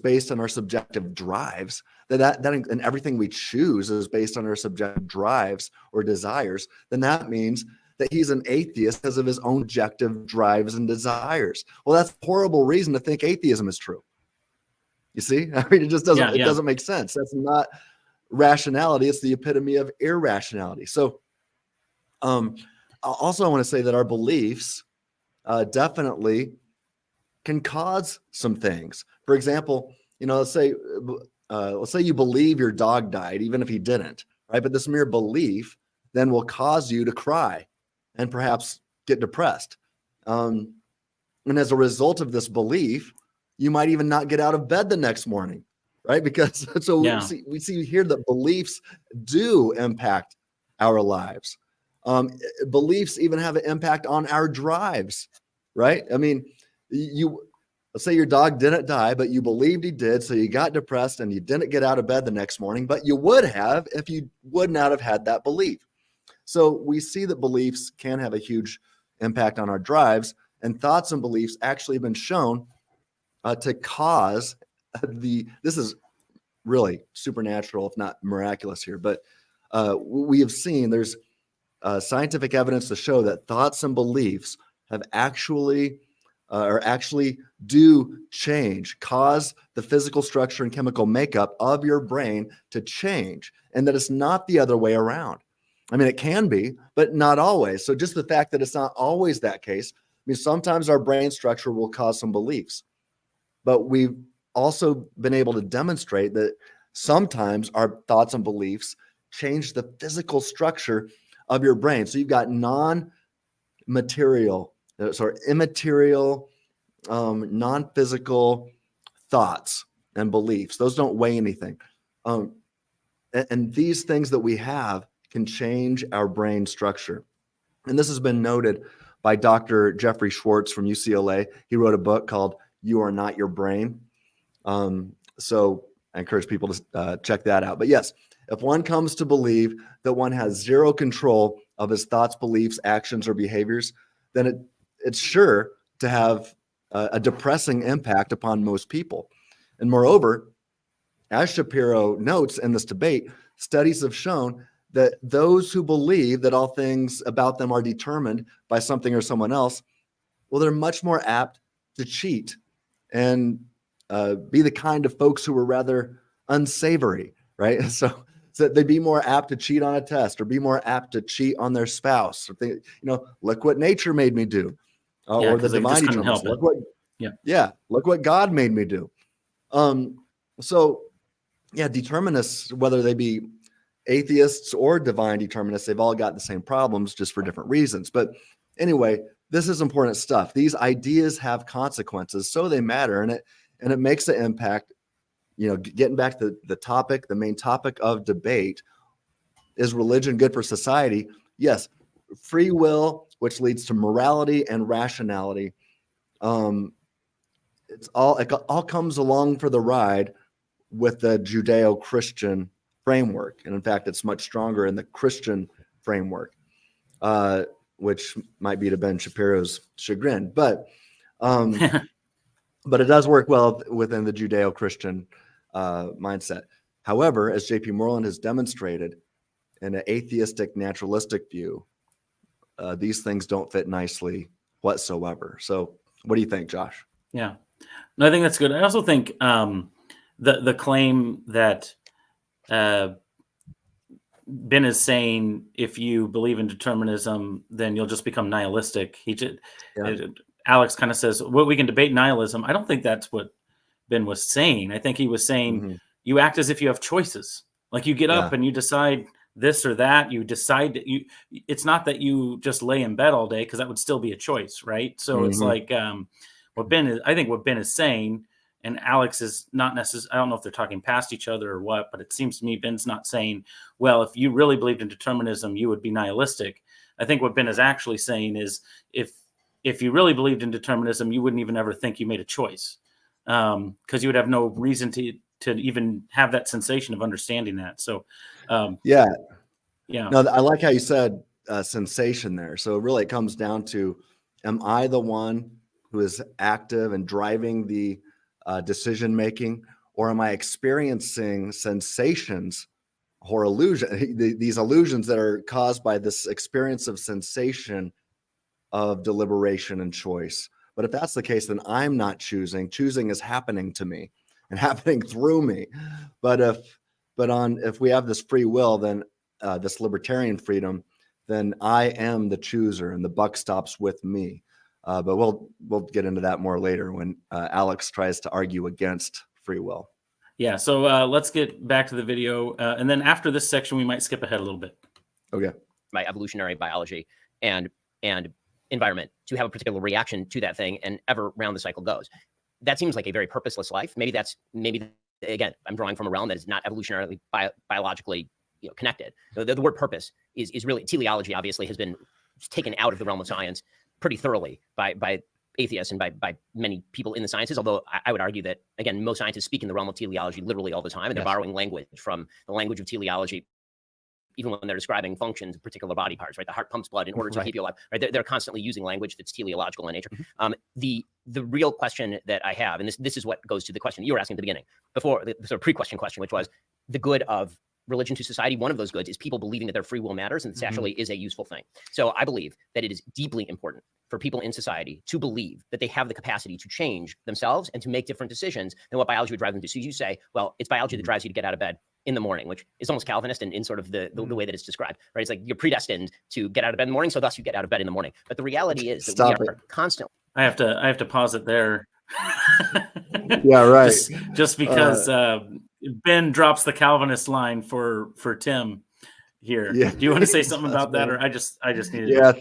based on our subjective drives, that and everything we choose is based on our subjective drives or desires, then that means that he's an atheist because of his own objective drives and desires. Well, that's a horrible reason to think atheism is true. You see? I mean, it just doesn't, it doesn't make sense. That's not rationality. It's the epitome of irrationality. So also I want to say that our beliefs definitely can cause some things. For example, let's say you believe your dog died, even if he didn't, right? But this mere belief then will cause you to cry and perhaps get depressed. And as a result of this belief, you might even not get out of bed the next morning, right? Because we see here that beliefs do impact our lives. Beliefs even have an impact on our drives, right? I mean, let's say your dog didn't die, but you believed he did, so you got depressed and you didn't get out of bed the next morning, but you would have if you would not have had that belief. So we see that beliefs can have a huge impact on our drives, and thoughts and beliefs actually have been shown to cause this is really supernatural, if not miraculous here, but we have seen there's scientific evidence to show that thoughts and beliefs have actually do cause the physical structure and chemical makeup of your brain to change, and that it's not the other way around. I mean, it can be, but not always. So just the fact that it's not always that case, I mean, sometimes our brain structure will cause some beliefs, but we've also been able to demonstrate that sometimes our thoughts and beliefs change the physical structure of your brain. So you've got immaterial, non-physical thoughts and beliefs. Those don't weigh anything. And these things that we have can change our brain structure. And this has been noted by Dr. Jeffrey Schwartz from UCLA. He wrote a book called You Are Not Your Brain. So I encourage people to check that out. But yes, if one comes to believe that one has zero control of his thoughts, beliefs, actions, or behaviors, then it's sure to have a depressing impact upon most people. And moreover, as Shapiro notes in this debate, studies have shown that those who believe that all things about them are determined by something or someone else, well, they're much more apt to cheat and be the kind of folks who are rather unsavory, right? So they'd be more apt to cheat on a test or be more apt to cheat on their spouse. Or think, look what nature made me do. Or the divine determinants. Look what God made me do. Determinists, whether they be atheists or divine determinists, they've all got the same problems, just for different reasons. But anyway, this is important stuff. These ideas have consequences, so they matter, and it makes an impact. Getting back to the main topic of debate, is religion good for society? Yes. Free will, which leads to morality and rationality. It all comes along for the ride with the Judeo-Christian framework. And in fact, it's much stronger in the Christian framework, which might be to Ben Shapiro's chagrin, but it does work well within the Judeo-Christian mindset. However, as J.P. Moreland has demonstrated, in an atheistic, naturalistic view, these things don't fit nicely whatsoever. So what do you think, Josh? Yeah, no, I think that's good. I also think the claim that Ben is saying, if you believe in determinism, then you'll just become nihilistic. Alex kind of says, well, we can debate nihilism. I don't think that's what Ben was saying. I think he was saying you act as if you have choices. Like you get up and you decide this or that. You decide that it's not that you just lay in bed all day, because that would still be a choice, right? So it's like I think what Ben is saying, and Alex is not necessarily, I don't know if they're talking past each other or what, but it seems to me Ben's not saying, well, if you really believed in determinism, you would be nihilistic. I think what Ben is actually saying is, if you really believed in determinism, you wouldn't even ever think you made a choice, because you would have no reason to even have that sensation of understanding that. So, No, I like how you said sensation there. So really it comes down to, am I the one who is active and driving the decision making, or am I experiencing sensations or these illusions that are caused by this experience of sensation of deliberation and choice? But if that's the case, then I'm not choosing. Choosing is happening to me and happening through me. But if we have this free will, then this libertarian freedom, then I am the chooser and the buck stops with me. But we'll get into that more later when Alex tries to argue against free will. Yeah. So let's get back to the video. And then after this section, we might skip ahead a little bit. Okay. My evolutionary biology and environment to have a particular reaction to that thing, and ever round the cycle goes. That seems like a very purposeless life. Maybe again, I'm drawing from a realm that is not evolutionarily biologically connected. The word purpose is really, teleology obviously has been taken out of the realm of science pretty thoroughly by atheists and by many people in the sciences. Although I would argue that, again, most scientists speak in the realm of teleology literally all the time, and they're borrowing language from the language of teleology, even when they're describing functions of particular body parts, right? The heart pumps blood in order to keep you alive, right? They're constantly using language that's teleological in nature. The real question that I have, and this is what goes to the question you were asking at the beginning, before the sort of pre-question question, which was the good of religion to society. One of those goods is people believing that their free will matters, and this actually is a useful thing. So I believe that it is deeply important for people in society to believe that they have the capacity to change themselves and to make different decisions than what biology would drive them to. So you say, well, it's biology that drives you to get out of bed in the morning, which is almost Calvinist in sort of the way that it's described, right? It's like you're predestined to get out of bed in the morning, so thus you get out of bed in the morning. But the reality is that we are constantly. I have to pause it there. Yeah, right. Just because Ben drops the Calvinist line for Tim here. Yeah. Do you want to say something about that, or I just needed? Yeah.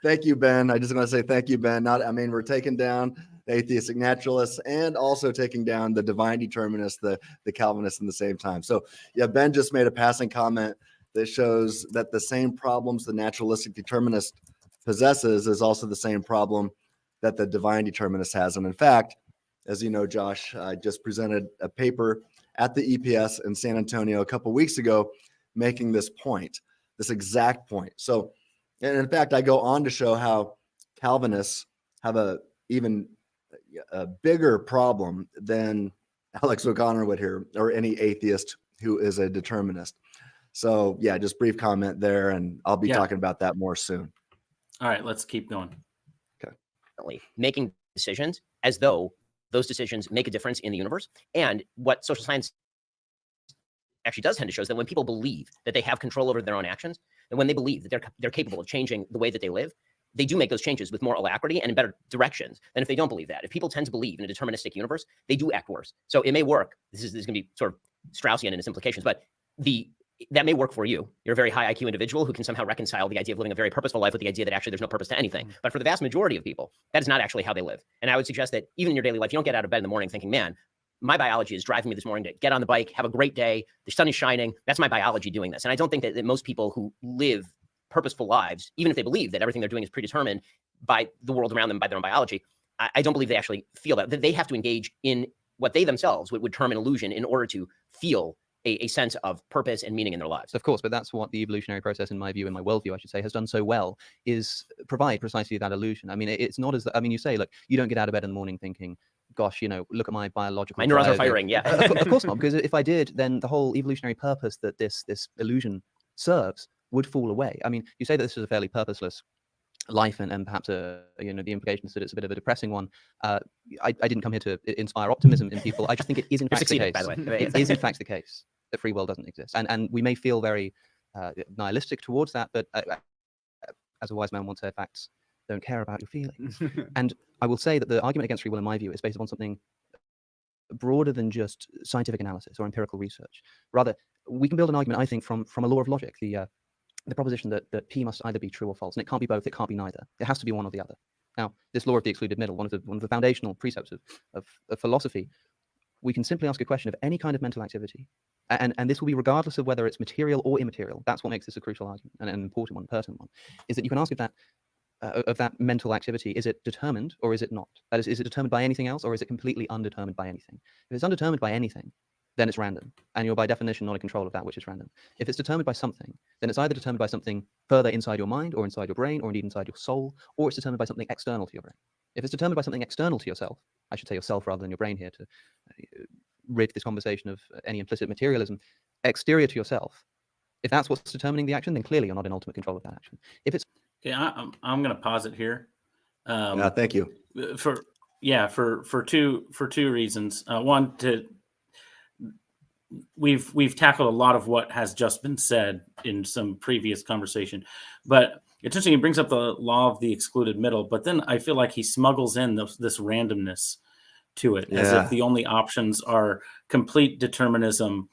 Thank you, Ben. I just want to say thank you, Ben. We're taking down the atheistic naturalists and also taking down the divine determinists, the Calvinists in the same time. So yeah, Ben just made a passing comment that shows that the same problems the naturalistic determinist possesses is also the same problem that the divine determinist has. And in fact, as you know, Josh, I just presented a paper at the EPS in San Antonio a couple of weeks ago, making this point, this exact point. So, and in fact, I go on to show how Calvinists have even a bigger problem than Alex O'Conner would hear, or any atheist who is a determinist. So yeah, just brief comment there, and I'll be talking about that more soon. All right, let's keep going. Okay. Making decisions as though those decisions make a difference in the universe. And what social science actually does tend to show is that when people believe that they have control over their own actions, and when they believe that they're capable of changing the way that they live, they do make those changes with more alacrity and in better directions than if they don't believe that. If people tend to believe in a deterministic universe, they do act worse. So it may work. This is going to be sort of Straussian in its implications, but that may work for you. You're a very high IQ individual who can somehow reconcile the idea of living a very purposeful life with the idea that actually there's no purpose to anything. But for the vast majority of people, that is not actually how they live. And I would suggest that even in your daily life, you don't get out of bed in the morning thinking, man, my biology is driving me this morning to get on the bike, have a great day. The sun is shining. That's my biology doing this. And I don't think that most people who live purposeful lives, even if they believe that everything they're doing is predetermined by the world around them, by their own biology, I don't believe they actually feel that they have to engage in what they themselves would term an illusion in order to feel a sense of purpose and meaning in their lives. Of course, but that's what the evolutionary process, in my view, in my worldview, I should say, has done so well, is provide precisely that illusion. I mean, it's not as, you say, look, you don't get out of bed in the morning thinking, gosh, look at my biological. My neurons are firing, yeah. Of course not, because if I did, then the whole evolutionary purpose that this illusion serves would fall away. I mean, you say that this is a fairly purposeless life, and perhaps the implication is that it's a bit of a depressing one. I didn't come here to inspire optimism in people. I just think it is in fact the case. By the way. It is in fact the case that free will doesn't exist, and we may feel very nihilistic towards that, but as a wise man once said, facts don't care about your feelings. And I will say that the argument against free will, in my view, is based upon something broader than just scientific analysis or empirical research. Rather, we can build an argument, I think, from a law of logic, the proposition that P must either be true or false, and it can't be both, it can't be neither. It has to be one or the other. Now, this law of the excluded middle, one of the foundational precepts of philosophy, we can simply ask a question of any kind of mental activity, and this will be regardless of whether it's material or immaterial. That's what makes this a crucial argument, and an important one, pertinent one, is that you can ask of that mental activity, is it determined or is it not? That is it determined by anything else, or is it completely undetermined by anything? If it's undetermined by anything, then it's random, and you're by definition not in control of that which is random. If it's determined by something, then it's either determined by something further inside your mind or inside your brain or indeed inside your soul, or it's determined by something external to your brain. If it's determined by something external to yourself, I should say yourself rather than your brain here to rid this conversation of any implicit materialism, exterior to yourself, if that's what's determining the action, then clearly you're not in ultimate control of that action. If it's Okay, I'm going to pause it here. Thank you. For two reasons. One, we've tackled a lot of what has just been said in some previous conversation, but it's interesting. He brings up the law of the excluded middle, but then I feel like he smuggles in this randomness to it, as if the only options are complete determinism,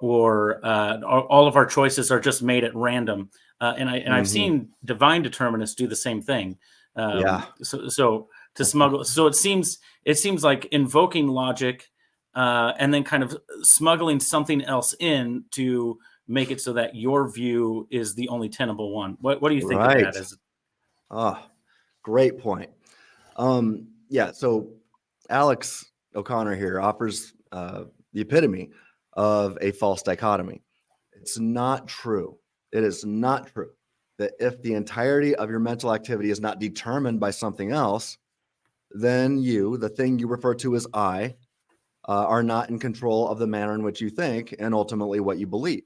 or all of our choices are just made at random. I've seen divine determinists do the same thing. So to smuggle, so it seems like invoking logic, and then kind of smuggling something else in to make it so that your view is the only tenable one. What do you think of that? Great point. So Alex O'Conner here offers the epitome of a false dichotomy. It's not true. It is not true that if the entirety of your mental activity is not determined by something else, then you, the thing you refer to as I, are not in control of the manner in which you think and ultimately what you believe.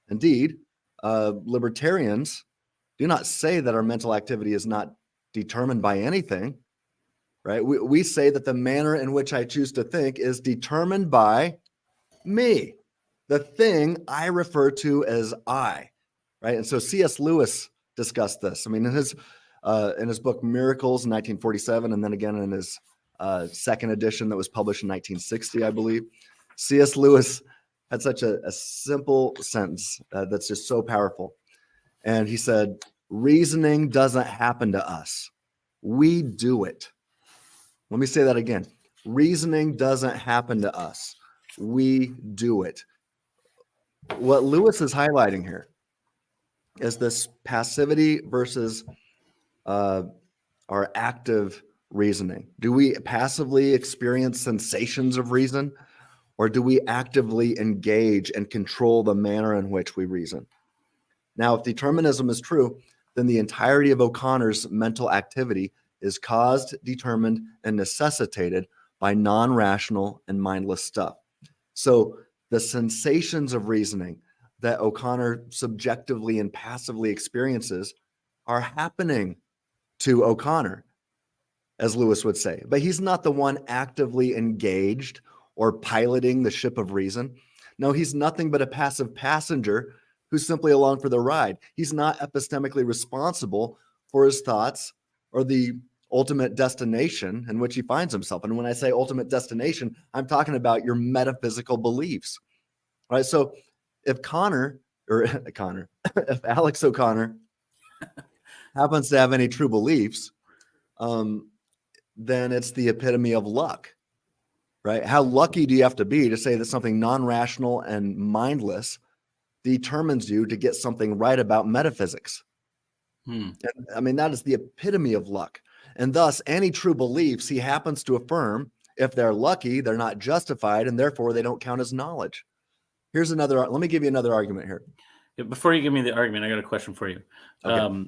Indeed, libertarians do not say that our mental activity is not determined by anything, right? We say that the manner in which I choose to think is determined by me, the thing I refer to as I, right? And so C.S. Lewis discussed this. I mean, in his book Miracles in 1947, and then again in his second edition that was published in 1960, I believe, C.S. Lewis had such a simple sentence that's just so powerful. And he said, reasoning doesn't happen to us. We do it. Let me say that again. Reasoning doesn't happen to us. We do it. What Lewis is highlighting here is this passivity versus our active reasoning. Do we passively experience sensations of reason, or do we actively engage and control the manner in which we reason? Now, if determinism is true, then the entirety of O'Connor's mental activity is caused, determined, and necessitated by non-rational and mindless stuff. So the sensations of reasoning that O'Conner subjectively and passively experiences are happening to O'Conner, as Lewis would say. But he's not the one actively engaged or piloting the ship of reason. No, he's nothing but a passive passenger who's simply along for the ride. He's not epistemically responsible for his thoughts or the ultimate destination in which he finds himself. And when I say ultimate destination, I'm talking about your metaphysical beliefs, right? So if if Alex O'Conner happens to have any true beliefs, then it's the epitome of luck, right? How lucky do you have to be to say that something non-rational and mindless determines you to get something right about metaphysics? And, I mean, that is the epitome of luck. And thus, any true beliefs he happens to affirm, if they're lucky, they're not justified, and therefore they don't count as knowledge. Let me give you another argument here. Before you give me the argument, I got a question for you. Okay.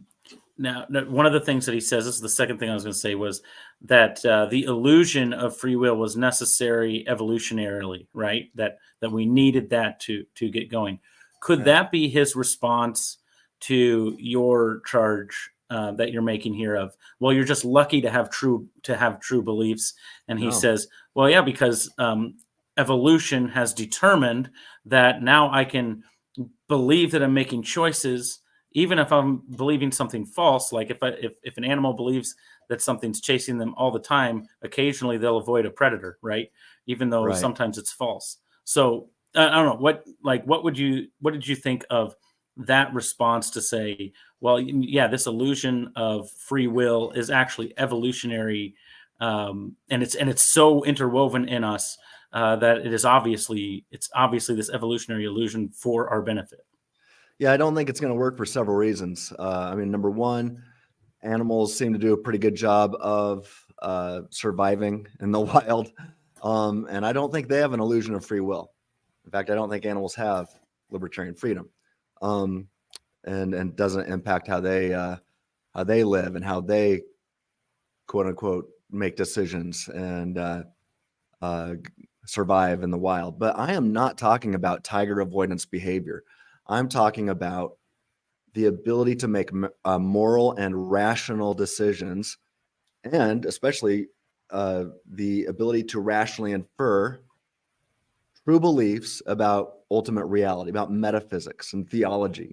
Now, one of the things that he says, this is the second thing I was going to say, was that the illusion of free will was necessary evolutionarily, right? That we needed that to get going. Could that be his response to your charge that you're making here of, well, you're just lucky to have true beliefs? And he says, well, yeah, because evolution has determined that now I can believe that I'm making choices, even if I'm believing something false. Like if an animal believes that something's chasing them all the time, occasionally they'll avoid a predator, right? Even though sometimes it's false. So I don't know what did you think of that response to say, well, yeah, this illusion of free will is actually evolutionary, and it's so interwoven in us that it's obviously this evolutionary illusion for our benefit. Yeah, I don't think it's going to work for several reasons. I mean, number one, animals seem to do a pretty good job of surviving in the wild, and I don't think they have an illusion of free will. In fact, I don't think animals have libertarian freedom, and doesn't impact how they live and how they, quote unquote, make decisions and survive in the wild. But I am not talking about tiger avoidance behavior. I'm talking about the ability to make moral and rational decisions, and especially the ability to rationally infer true beliefs about ultimate reality, about metaphysics and theology.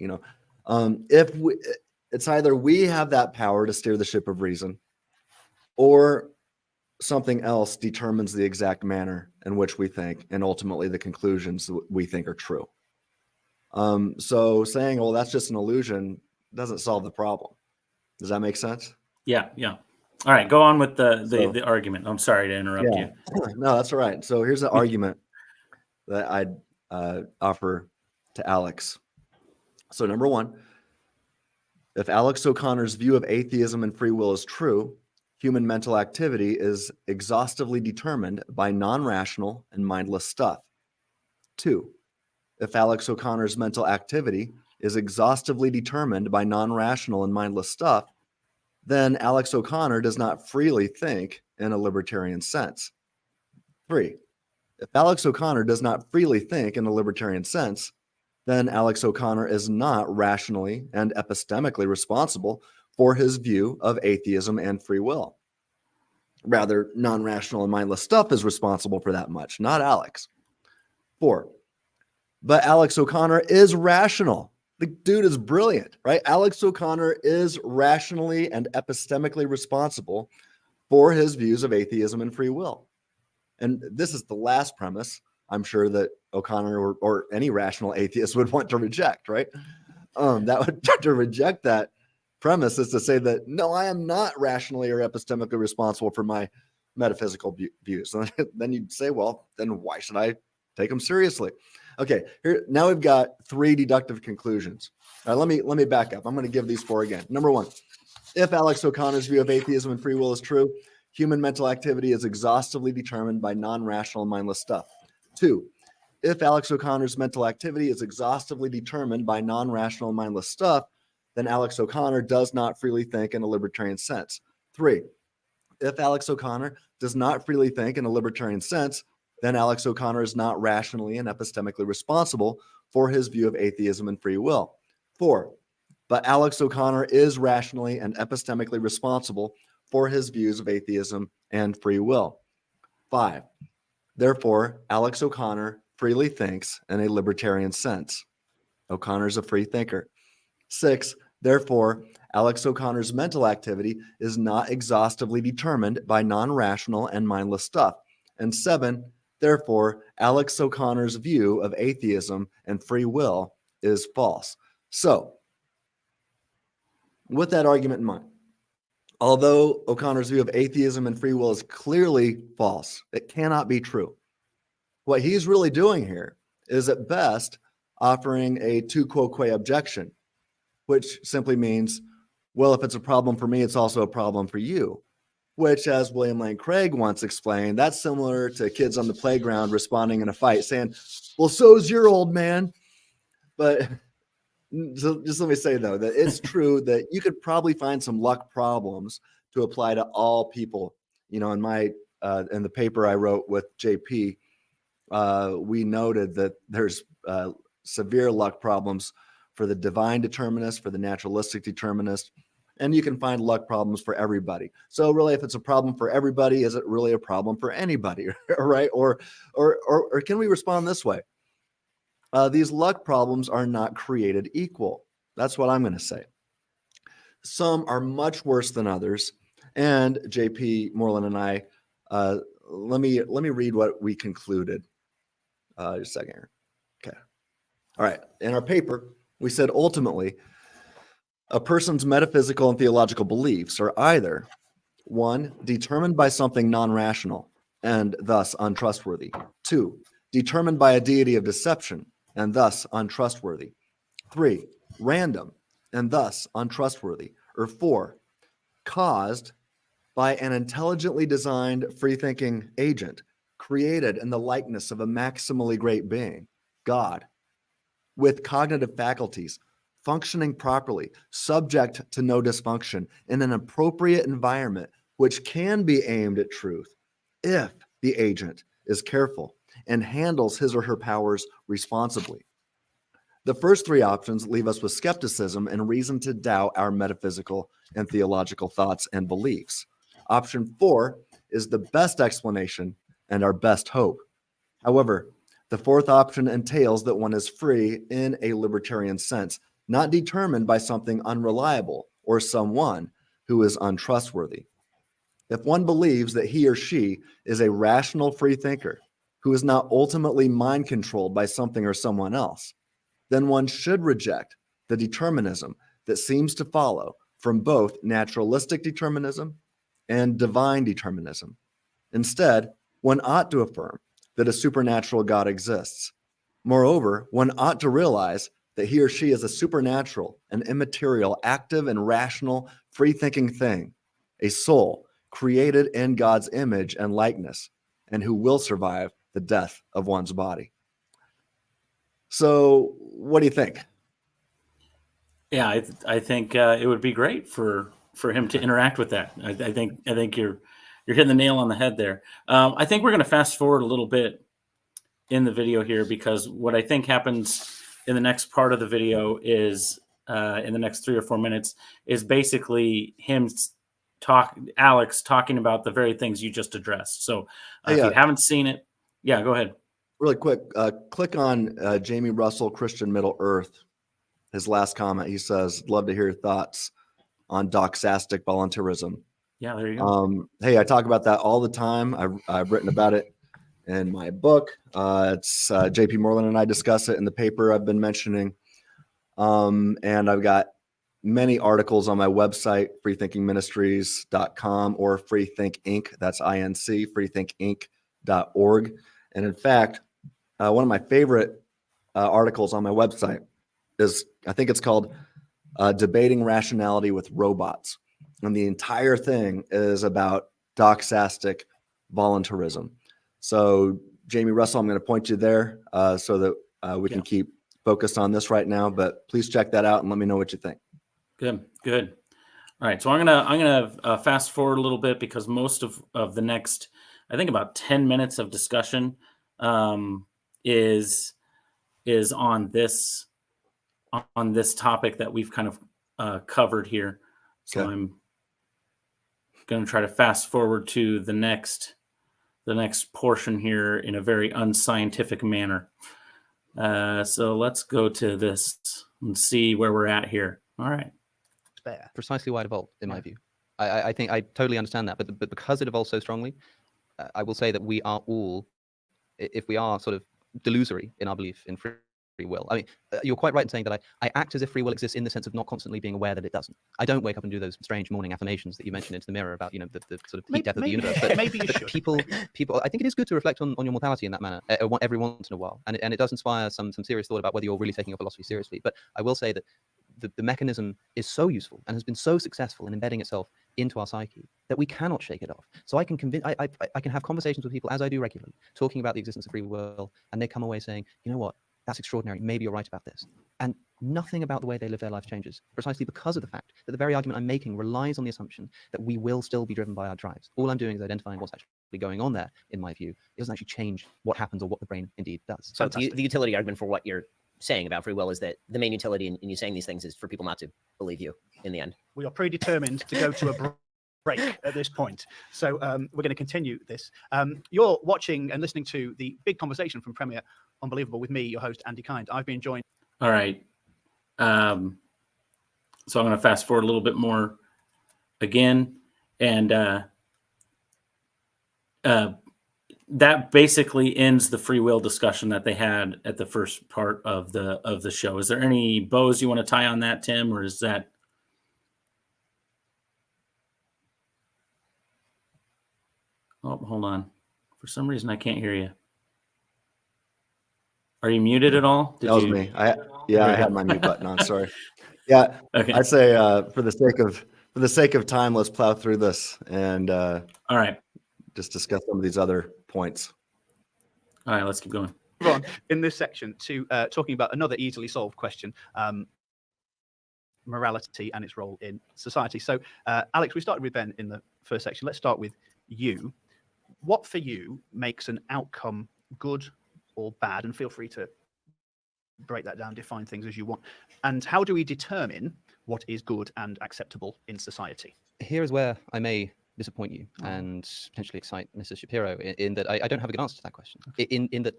It's either we have that power to steer the ship of reason, or something else determines the exact manner in which we think and ultimately the conclusions we think are true. So saying, well, that's just an illusion doesn't solve the problem. Does that make sense? Yeah. All right, go on with the argument. I'm sorry to interrupt you. No, that's all right. So here's the argument that I'd offer to Alex. So number one, if Alex O'Connor's view of atheism and free will is true, human mental activity is exhaustively determined by non-rational and mindless stuff. 2, if Alex O'Connor's mental activity is exhaustively determined by non-rational and mindless stuff, then Alex O'Connor does not freely think in a libertarian sense. 3, if Alex O'Connor does not freely think in a libertarian sense, then Alex O'Connor is not rationally and epistemically responsible for his view of atheism and free will. Rather, non-rational and mindless stuff is responsible for that much, not Alex. 4, but Alex O'Connor is rational. The dude is brilliant, right? Alex O'Connor is rationally and epistemically responsible for his views of atheism and free will. And this is the last premise I'm sure that O'Connor or any rational atheist would want to reject, right? To reject that premise is to say that, no, I am not rationally or epistemically responsible for my metaphysical views. And then you'd say, well, then why should I take them seriously? Okay, here now we've got 3 deductive conclusions. All right, let me back up. I'm going to give these 4 again. Number 1, if Alex O'Connor's view of atheism and free will is true, human mental activity is exhaustively determined by non-rational and mindless stuff. 2, if Alex O'Connor's mental activity is exhaustively determined by non-rational and mindless stuff, then Alex O'Connor does not freely think in a libertarian sense. 3, if Alex O'Connor does not freely think in a libertarian sense, then Alex O'Connor is not rationally and epistemically responsible for his view of atheism and free will. 4, but Alex O'Connor is rationally and epistemically responsible for his views of atheism and free will. 5, therefore, Alex O'Connor freely thinks in a libertarian sense. O'Connor's a free thinker. 6, therefore, Alex O'Connor's mental activity is not exhaustively determined by non-rational and mindless stuff. And 7, therefore, Alex O'Connor's view of atheism and free will is false. So, with that argument in mind, although O'Connor's view of atheism and free will is clearly false, it cannot be true. What he's really doing here is at best offering a tu quoque objection, which simply means, well, if it's a problem for me, it's also a problem for you. Which, as William Lane Craig once explained, that's similar to kids on the playground responding in a fight saying, well, so's your old man. But so just let me say, though, that it's true that you could probably find some luck problems to apply to all people. In the paper I wrote with JP, we noted that there's severe luck problems for the divine determinist, for the naturalistic determinist, and you can find luck problems for everybody. So really, if it's a problem for everybody, is it really a problem for anybody, right? Or can we respond this way? These luck problems are not created equal. That's what I'm going to say. Some are much worse than others. And JP Moreland and I, let me read what we concluded. Just a second here. Okay. All right. In our paper, we said ultimately, a person's metaphysical and theological beliefs are either 1, determined by something non-rational and thus untrustworthy. 2, determined by a deity of deception and thus untrustworthy. 3, random and thus untrustworthy. Or 4, caused by an intelligently designed free-thinking agent created in the likeness of a maximally great being, God, with cognitive faculties, functioning properly, subject to no dysfunction, in an appropriate environment which can be aimed at truth if the agent is careful and handles his or her powers responsibly. The first three options leave us with skepticism and reason to doubt our metaphysical and theological thoughts and beliefs. Option 4 is the best explanation and our best hope. However, the fourth option entails that one is free in a libertarian sense, not determined by something unreliable or someone who is untrustworthy. If one believes that he or she is a rational free thinker who is not ultimately mind controlled by something or someone else, then one should reject the determinism that seems to follow from both naturalistic determinism and divine determinism. Instead, one ought to affirm that a supernatural God exists. Moreover, one ought to realize that he or she is a supernatural and immaterial, active and rational, free-thinking thing, a soul created in God's image and likeness, and who will survive the death of one's body. So, what do you think? Yeah, I think it would be great for him to interact with that. I think you're hitting the nail on the head there. I think we're going to fast forward a little bit in the video here, because what I think happens in the next part of the video is in the next 3 or 4 minutes is basically him Alex talking about the very things you just addressed. So if you haven't seen it, yeah, go ahead. Really quick, click on Jamie Russell, Christian Middle Earth. His last comment, he says, "Love to hear your thoughts on doxastic voluntarism." Yeah, there you go. Hey, I talk about that all the time. I've written about it in my book. It's JP Moreland and I discuss it in the paper I've been mentioning. And I've got many articles on my website, freethinkingministries.com or Freethink Inc. That's INC, freethinkinc.org. And in fact, one of my favorite articles on my website is, I think it's called Debating Rationality with Robots. And the entire thing is about doxastic voluntarism. So, Jamie Russell, I'm going to point you there so that we can keep focused on this right now. But please check that out and let me know what you think. Good. All right, so I'm gonna fast forward a little bit, because most of the next, I think, about 10 minutes of discussion is on this topic that we've kind of covered here. So I'm going to try to fast forward to the next portion here in a very unscientific manner. So let's go to this and see where we're at here. All right. Precisely why it evolved, in my view. I think I totally understand that, but because it evolved so strongly, I will say that we are all, if we are sort of delusory in our belief in free will. I mean, you're quite right in saying that I act as if free will exists in the sense of not constantly being aware that it doesn't. I don't wake up and do those strange morning affirmations that you mentioned into the mirror about, the sort of heat death of the universe. But maybe you should. People, I think it is good to reflect on your mortality in that manner every once in a while, and it does inspire some serious thought about whether you're really taking your philosophy seriously. But I will say that the mechanism is so useful and has been so successful in embedding itself into our psyche that we cannot shake it off. So I can I can have conversations with people, as I do regularly, talking about the existence of free will, and they come away saying, you know what, that's extraordinary, maybe you're right about this. And nothing about the way they live their life changes, precisely because of the fact that the very argument I'm making relies on the assumption that we will still be driven by our drives. All I'm doing is identifying what's actually going on there, in my view. It doesn't actually change what happens or what the brain indeed does. So the utility argument for what you're saying about free will is that the main utility in you saying these things is for people not to believe you in the end. We are predetermined to go to a break at this point. So we're going to continue this. You're watching and listening to the big conversation from Premier Unbelievable with me, your host, Andy Kind. I've been joined. All right. So I'm going to fast forward a little bit more again. And that basically ends the free will discussion that they had at the first part of the show. Is there any bows you want to tie on that, Tim, or is that? Oh, hold on. For some reason, I can't hear you. Are you muted at all? That was me. I had my mute button on. Sorry. Yeah. Okay. I'd say for the sake of time, let's plow through this and all right, just discuss some of these other points. All right, let's keep going. On in this section to talking about another easily solved question. morality and its role in society. So, Alex, we started with Ben in the first section. Let's start with you. What for you makes an outcome good or bad? And feel free to break that down, define things as you want. And how do we determine what is good and acceptable in society? Here is where I may disappoint you and potentially excite Mrs. Shapiro in that I don't have a good answer to that question. In that,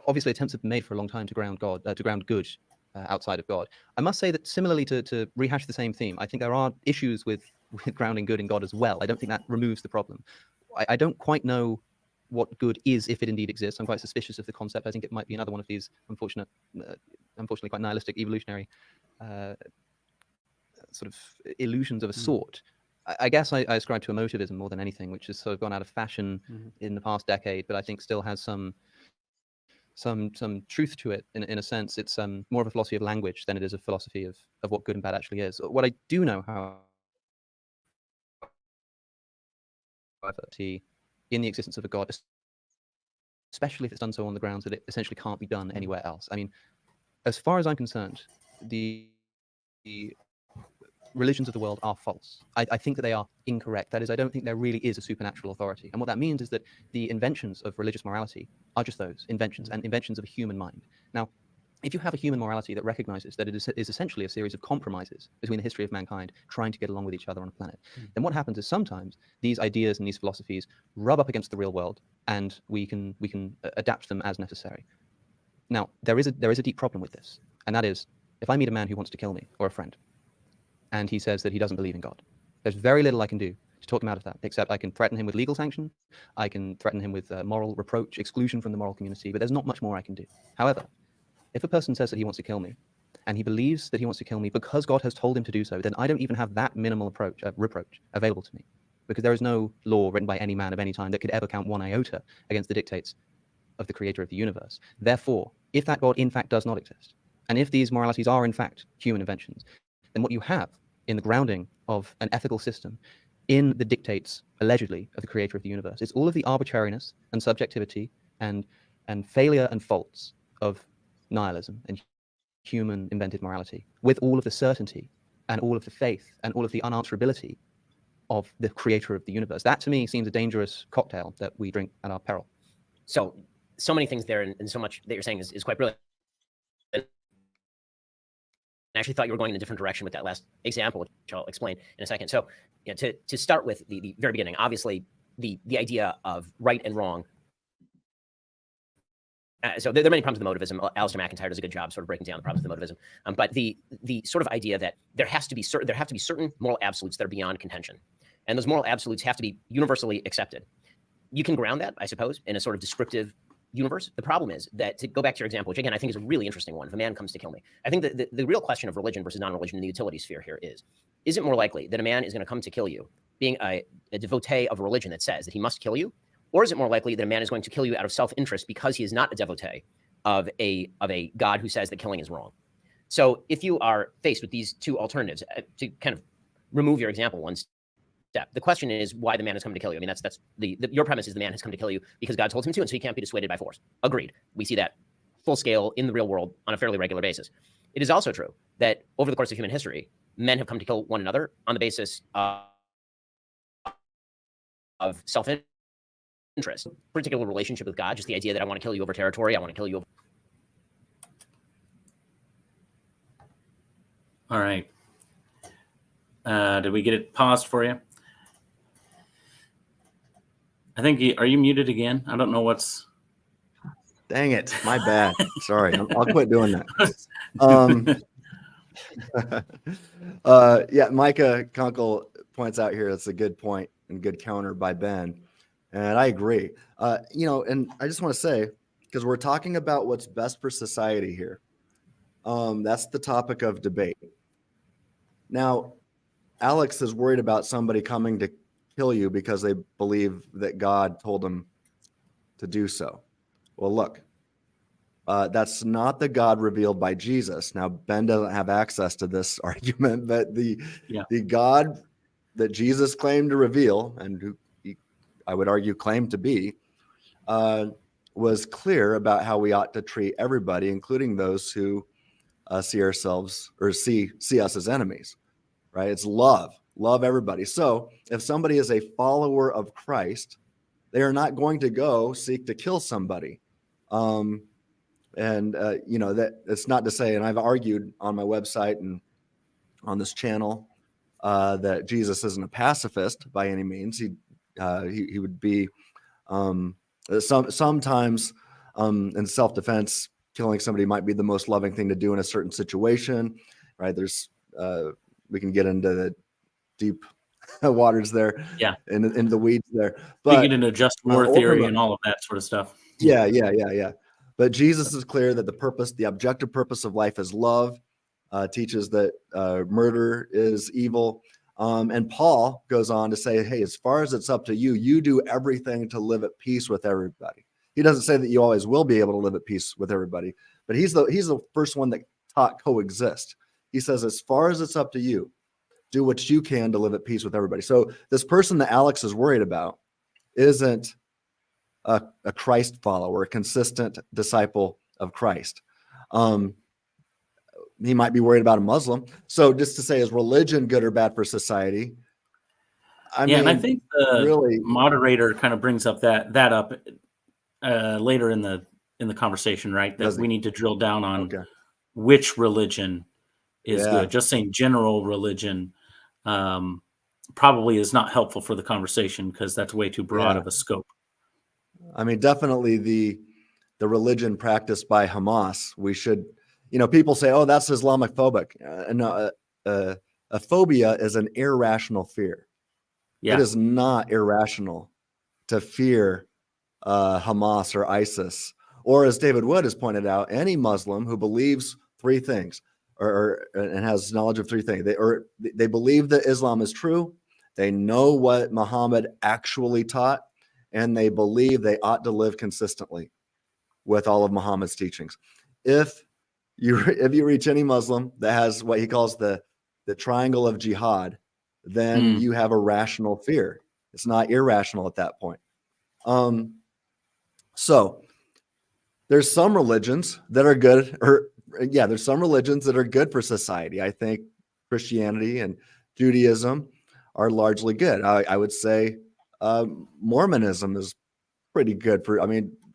obviously, attempts have been made for a long time to ground God, to ground good outside of God. I must say that similarly to rehash the same theme, I think there are issues with grounding good in God as well. I don't think that removes the problem. I don't quite know what good is if it indeed exists. I'm quite suspicious of the concept. I think it might be another one of these unfortunately quite nihilistic evolutionary sort of illusions of a sort. I guess I ascribe to emotivism more than anything, which has sort of gone out of fashion in the past decade, but I think still has some truth to it in a sense. It's more of a philosophy of language than it is a philosophy of what good and bad actually is. What I do know, however, in the existence of a God, especially if it's done so on the grounds that it essentially can't be done anywhere else. I mean, as far as I'm concerned, the religions of the world are false. I think that they are incorrect. That is, I don't think there really is a supernatural authority. And what that means is that the inventions of religious morality are just those, inventions, and inventions of a human mind. Now, if you have a human morality that recognizes that it is essentially a series of compromises between the history of mankind trying to get along with each other on a planet, then what happens is sometimes these ideas and these philosophies rub up against the real world, and we can adapt them as necessary. Now, there is a deep problem with this, and that is, if I meet a man who wants to kill me, or a friend, and he says that he doesn't believe in God, there's very little I can do to talk him out of that, except I can threaten him with legal sanction, I can threaten him with moral reproach, exclusion from the moral community, but there's not much more I can do. However, if a person says that he wants to kill me, and he believes that he wants to kill me because God has told him to do so, then I don't even have that minimal reproach available to me, because there is no law written by any man of any time that could ever count one iota against the dictates of the creator of the universe. Therefore, if that God in fact does not exist, and if these moralities are in fact human inventions, then what you have in the grounding of an ethical system in the dictates, allegedly, of the creator of the universe is all of the arbitrariness and subjectivity and failure and faults of nihilism and human invented morality, with all of the certainty and all of the faith and all of the unanswerability of the creator of the universe. That to me seems a dangerous cocktail that we drink at our peril. So many things there, and so much that you're saying is quite brilliant. I actually thought you were going in a different direction with that last example, which I'll explain in a second. So, you know, to start with the very beginning, obviously the idea of right and wrong. So there are many problems with the motivism. Alistair McIntyre does a good job sort of breaking down the problems with the motivism. But the sort of idea that there have to be certain moral absolutes that are beyond contention, and those moral absolutes have to be universally accepted. You can ground that, I suppose, in a sort of descriptive universe. The problem is that, to go back to your example, which again I think is a really interesting one, if a man comes to kill me, I think that the real question of religion versus non-religion in the utility sphere here is it more likely that a man is going to come to kill you being a devotee of a religion that says that he must kill you? Or is it more likely that a man is going to kill you out of self-interest because he is not a devotee of a God who says that killing is wrong? So if you are faced with these two alternatives, to kind of remove your example one step, the question is why the man has come to kill you. I mean, that's your premise is the man has come to kill you because God told him to, and so he can't be dissuaded by force. Agreed. We see that full scale in the real world on a fairly regular basis. It is also true that over the course of human history, men have come to kill one another on the basis of self-interest. Particular relationship with God, just the idea that I want to kill you over territory, I want to kill you over. All right. Did we get it paused for you? I think are you muted again? I don't know what's. Dang it, my bad. Sorry, I'll quit doing that. Yeah, Micah Kunkel points out here that's a good point and good counter by Ben. And I agree. And I just want to say, because we're talking about what's best for society here, that's the topic of debate. Now, Alex is worried about somebody coming to kill you because they believe that God told them to do so. Well, look, that's not the God revealed by Jesus. Now, Ben doesn't have access to this argument, but the God that Jesus claimed to reveal, and who I would argue claimed to be, was clear about how we ought to treat everybody, including those who see ourselves or see us as enemies, right? It's love everybody. So if somebody is a follower of Christ, they are not going to go seek to kill somebody. That it's not to say, and I've argued on my website and on this channel that Jesus isn't a pacifist by any means. He would be sometimes in self-defense, killing somebody might be the most loving thing to do in a certain situation, right? There's we can get into the deep waters there, in the weeds there. But we get into just war theory and all of that sort of stuff. Yeah. But Jesus is clear that the objective purpose of life is love. Teaches that murder is evil. And Paul goes on to say, hey, as far as it's up to you, you do everything to live at peace with everybody. He doesn't say that you always will be able to live at peace with everybody, but he's the first one that taught coexist. He says, as far as it's up to you, do what you can to live at peace with everybody. So this person that Alex is worried about isn't a Christ follower, a consistent disciple of Christ. He might be worried about a Muslim. So just to say, is religion good or bad for society? I mean, and I think the moderator kind of brings up that up later in the conversation, right? That we need to drill down on which religion is good. Just saying general religion probably is not helpful for the conversation because that's way too broad of a scope. I mean, definitely the religion practiced by Hamas, we should. People say, oh, that's Islamophobic. No, a phobia is an irrational fear. Yeah. It is not irrational to fear Hamas or ISIS. Or as David Wood has pointed out, any Muslim who believes three things and has knowledge of three things. They believe that Islam is true. They know what Muhammad actually taught. And they believe they ought to live consistently with all of Muhammad's teachings. If you reach any Muslim that has what he calls the triangle of jihad, then you have a rational fear. It's not irrational at that point. So there's some religions that are good, there's some religions that are good for society. I think Christianity and Judaism are largely good. I would say Mormonism is pretty good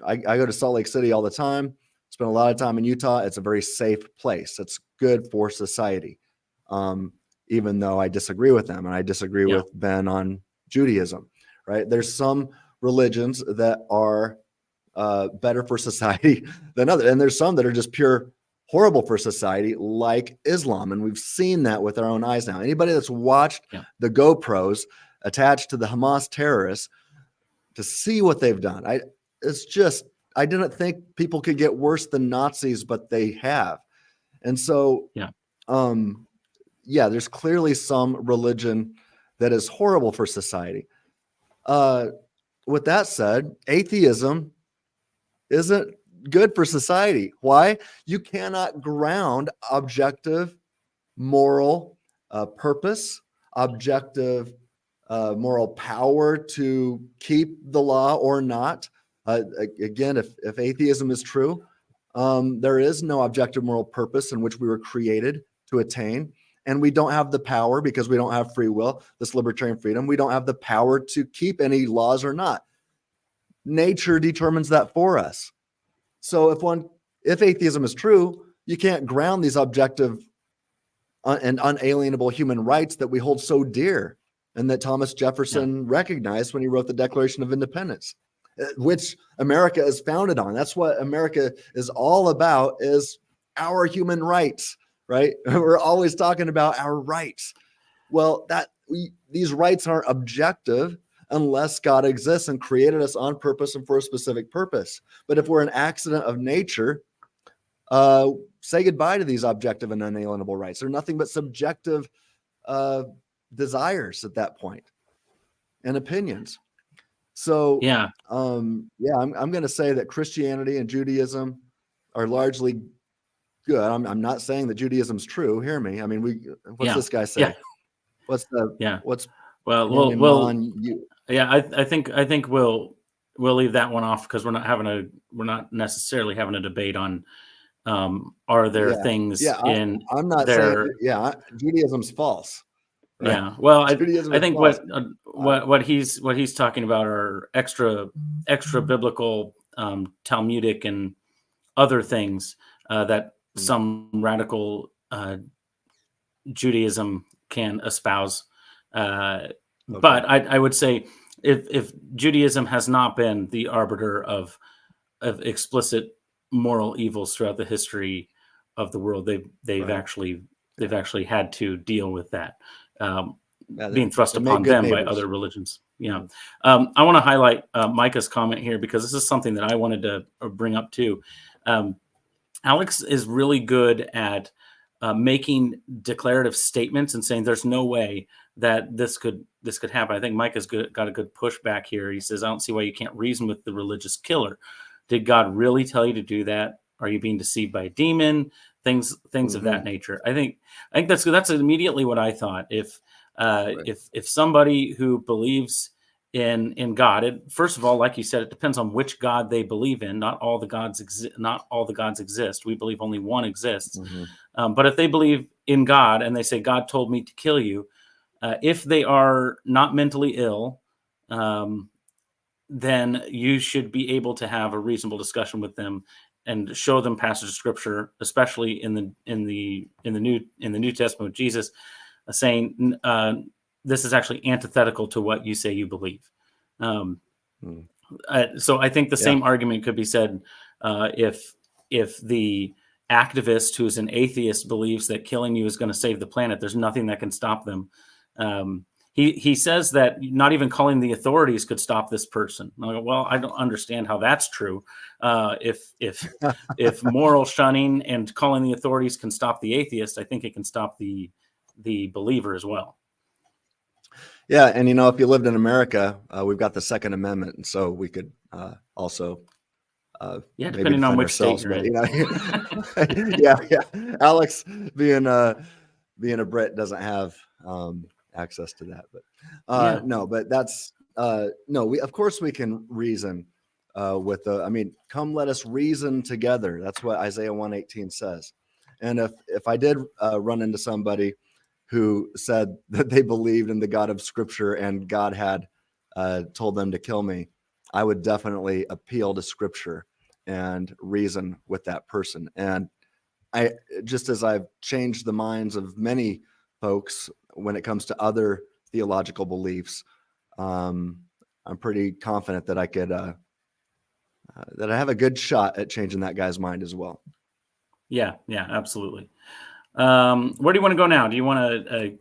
I go to Salt Lake City all the time. Spend a lot of time in Utah. It's a very safe place. It's good for society, even though I disagree with them and I disagree with Ben on Judaism, right? There's some religions that are better for society than others. And there's some that are just pure horrible for society, like Islam. And we've seen that with our own eyes now. Anybody that's watched the GoPros attached to the Hamas terrorists to see what they've done, I didn't think people could get worse than Nazis, but they have. And so, there's clearly some religion that is horrible for society. With that said, atheism isn't good for society. Why? You cannot ground objective moral purpose, objective moral power to keep the law or not. Again, if atheism is true, there is no objective moral purpose in which we were created to attain. And we don't have the power because we don't have free will, this libertarian freedom. We don't have the power to keep any laws or not. Nature determines that for us. So if atheism is true, you can't ground these objective and unalienable human rights that we hold so dear and that Thomas Jefferson recognized when he wrote the Declaration of Independence, which America is founded on. That's what America is all about, is our human rights, right? We're always talking about our rights. Well, these rights aren't objective unless God exists and created us on purpose and for a specific purpose. But if we're an accident of nature, say goodbye to these objective and unalienable rights. They're nothing but subjective desires at that point and opinions. So I'm going to say that Christianity and Judaism are largely good. I'm not saying that Judaism's true. Hear me. I mean, what's this guy say? What's I think we'll leave that one off because we're not necessarily having a debate on Are there things in I'm not their saying Judaism's false. Right? Yeah, well, Judaism I is think false. what he's talking about are extra biblical, Talmudic and other things that some radical Judaism can espouse. But I would say if Judaism has not been the arbiter of explicit moral evils throughout the history of the world, they've actually had to deal with that. Being thrust upon them by other religions. Yeah. I want to highlight Micah's comment here because this is something that I wanted to bring up too. Alex is really good at making declarative statements and saying there's no way that this could happen. I think Micah's got a good pushback here. He says, I don't see why you can't reason with the religious killer. Did God really tell you to do that? Are you being deceived by a demon? Things of that nature. I think that's immediately what I thought. If somebody who believes in God, first of all, like you said, it depends on which God they believe in. Not all the gods exist. We believe only one exists. But if they believe in God and they say God told me to kill you, if they are not mentally ill, then you should be able to have a reasonable discussion with them and show them passage of scripture, especially in the New Testament with Jesus, saying this is actually antithetical to what you say you believe. So I think the same argument could be said if the activist who's an atheist believes that killing you is going to save the planet. There's nothing that can stop them. He says that not even calling the authorities could stop this person. I go, well, I don't understand how that's true. If moral shunning and calling the authorities can stop the atheist, I think it can stop the believer as well. Yeah, and if you lived in America, we've got the Second Amendment, and so we could also depending on which state you're in. Alex being a Brit doesn't have access to that, but no, but that's no. We of course we can reason with come let us reason together. That's what Isaiah 1:18 says. And if I did run into somebody who said that they believed in the God of Scripture and God had told them to kill me, I would definitely appeal to Scripture and reason with that person. And I, just as I've changed the minds of many folks when it comes to other theological beliefs, I'm pretty confident that I could, that I have a good shot at changing that guy's mind as well. Yeah, absolutely. Where do you want to go now? Do you want to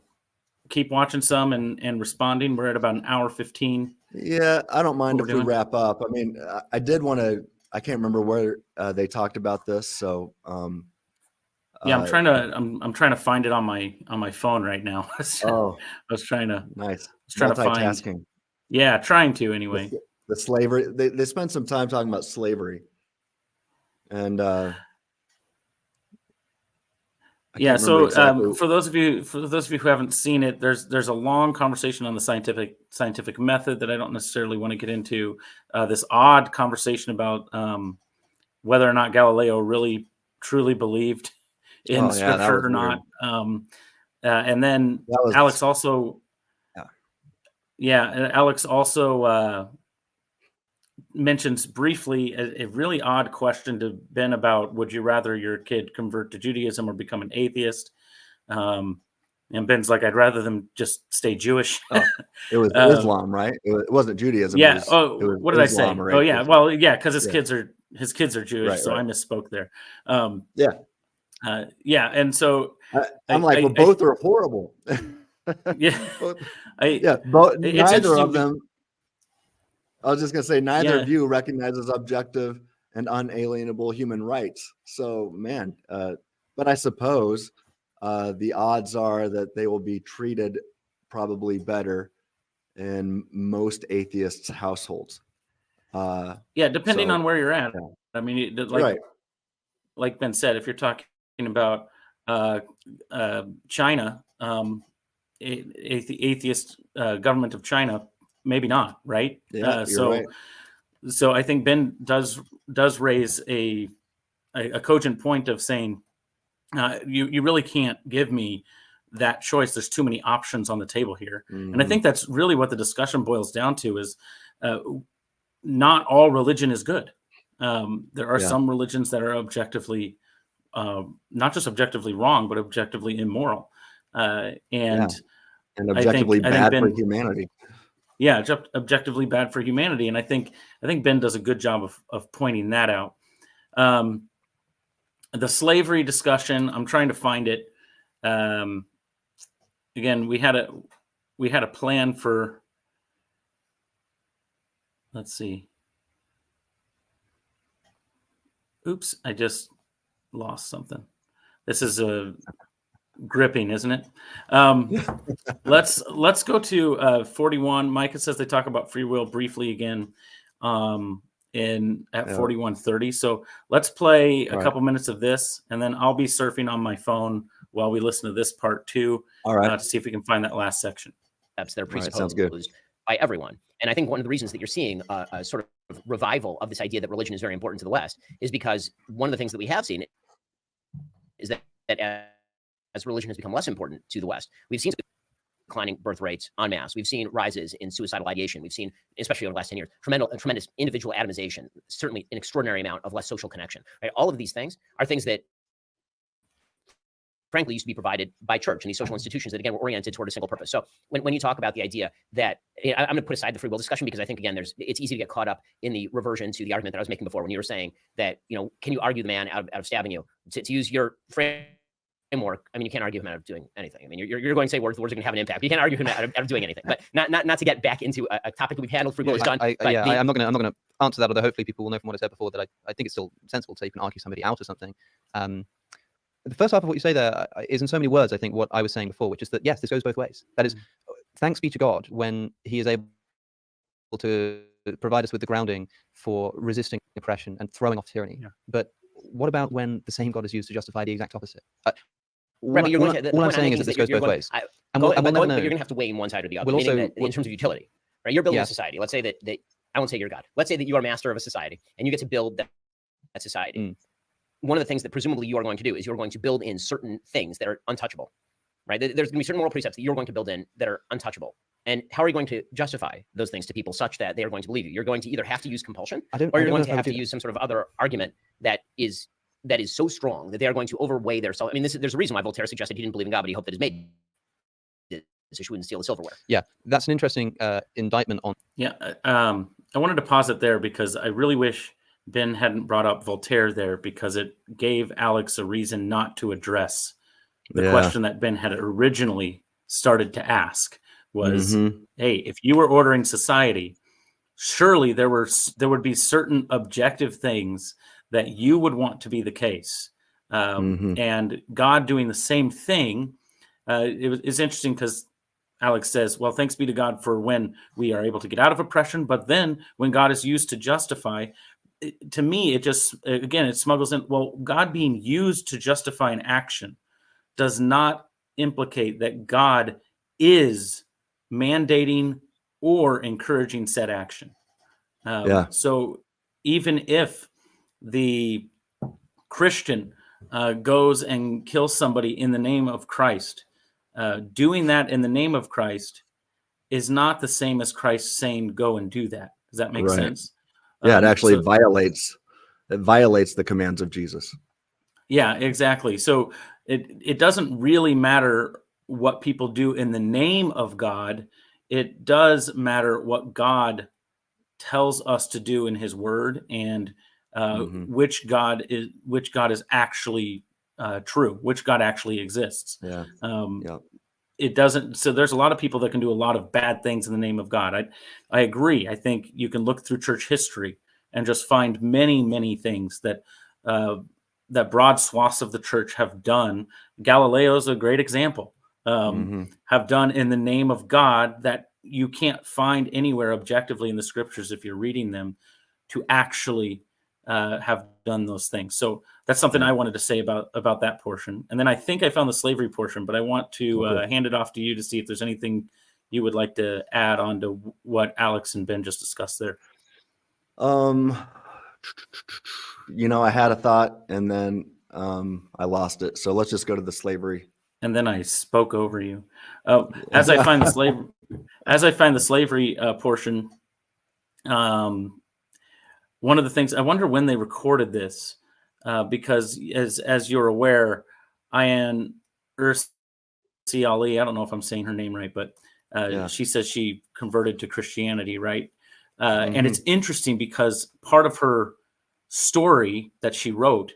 keep watching some and responding? We're at about an hour 15. Yeah, I don't mind if we wrap up. I mean, I did want to, I can't remember where they talked about this. So, I'm trying to find it on my phone right now. Oh, I was trying to multitasking. find. Yeah, trying to anyway. The slavery. They spent some time talking about slavery, and so exactly. for those of you who haven't seen it, there's a long conversation on the scientific method that I don't necessarily want to get into. This odd conversation about whether or not Galileo really truly believed in scripture or not. And then Alex also mentions briefly a really odd question to Ben about, would you rather your kid convert to Judaism or become an atheist? And Ben's like, I'd rather them just stay Jewish. It was Islam, right? It wasn't Judaism. Yeah. It was what did Islam, I say? right? Oh yeah. Well, yeah, because his kids are Jewish, right, so I misspoke there. And so I'm like, well, both are horrible. Neither of them. I was just going to say, neither view recognizes objective and unalienable human rights. So, man, but I suppose the odds are that they will be treated probably better in most atheists' households. Depending on where you're at. Yeah. I mean, like Ben said, if you're talking about China, the atheist government of China, maybe not, right? Yeah, you're right. So I think Ben does raise a a cogent point of saying you really can't give me that choice. There's too many options on the table here. And I think that's really what the discussion boils down to is not all religion is good. There are some religions that are objectively, not just objectively wrong, but objectively immoral. And objectively bad for humanity. Yeah, objectively bad for humanity. And I think Ben does a good job of pointing that out. The slavery discussion, I'm trying to find it. Again, we had a plan for, let's see. Oops, I just lost something. This is gripping, isn't it? Let's go to 41. Micah says they talk about free will briefly again at 41:30. So let's play a couple minutes of this, and then I'll be surfing on my phone while we listen to this part too. All right. To see if we can find that last section. They're presupposed sounds good. by everyone. And I think one of the reasons that you're seeing a sort of revival of this idea that religion is very important to the West is because one of the things that we have seen is that as religion has become less important to the West, we've seen declining birth rates en masse. We've seen rises in suicidal ideation. We've seen, especially over the last 10 years, tremendous individual atomization, certainly an extraordinary amount of less social connection. Right? All of these things are things that frankly used to be provided by church and these social institutions that, again, were oriented toward a single purpose. So when you talk about the idea that, I'm going to put aside the free will discussion because I think, again, it's easy to get caught up in the reversion to the argument that I was making before when you were saying that, can you argue the man out of stabbing you? To use your framework, I mean, you can't argue him out of doing anything. I mean, you're going to say words are going to have an impact. You can't argue him out of doing anything. But not to get back into a topic that we've handled. Free will is done. I'm not going to answer that, although hopefully people will know from what I said before that I think it's still sensible to say you can argue somebody out of something. The first half of what you say there is in so many words, I think, what I was saying before, which is that, yes, this goes both ways. That is, thanks be to God when he is able to provide us with the grounding for resisting oppression and throwing off tyranny. Yeah. But what about when the same God is used to justify the exact opposite? All I'm saying is that this goes both ways. But you're going to have to weigh in one side or the other, in terms of utility. Right? You're building a society. Let's say that I won't say you're God. Let's say that you are master of a society and you get to build that society. One of the things that presumably you are going to do is you're going to build in certain things that are untouchable, right? There's going to be certain moral precepts that you're going to build in that are untouchable. And how are you going to justify those things to people such that they are going to believe you? You're going to either have to use compulsion or you're going to have to use some sort of other argument that is so strong that they are going to overweigh their self. I mean, there's a reason why Voltaire suggested he didn't believe in God, but he hoped that his mate did, so she wouldn't steal the silverware. Yeah, that's an interesting indictment on. Yeah, I wanted to pause it there because I really wish Ben hadn't brought up Voltaire there, because it gave Alex a reason not to address the question that Ben had originally started to ask was, hey, if you were ordering society, surely there would be certain objective things that you would want to be the case. And God doing the same thing. It's interesting because Alex says, well, thanks be to God for when we are able to get out of oppression. But then when God is used to justify, to me, it just, again, it smuggles in, well, God being used to justify an action does not implicate that God is mandating or encouraging said action. So even if the Christian goes and kills somebody in the name of Christ, doing that in the name of Christ is not the same as Christ saying, go and do that. Does that make sense? Yeah, it actually violates the commands of Jesus. Yeah, exactly. So it doesn't really matter what people do in the name of God. It does matter what God tells us to do in his word, and which God is actually true, which God actually exists. It doesn't. So there's a lot of people that can do a lot of bad things in the name of God. I agree. I think you can look through church history and just find many, many things that that broad swaths of the church have done. Galileo is a great example. Have done in the name of God that you can't find anywhere objectively in the scriptures if you're reading them to actually have done those things. So that's something I wanted to say about that portion. And then I think I found the slavery portion, but I want to hand it off to you to see if there's anything you would like to add on to what Alex and Ben just discussed there. I had a thought and then I lost it. So let's just go to the slavery. And then I spoke over you. As I find the slavery portion, one of the things, I wonder when they recorded this, because as you're aware, Ayan Ursi Ali, I don't know if I'm saying her name right, but she says she converted to Christianity, right? And it's interesting because part of her story that she wrote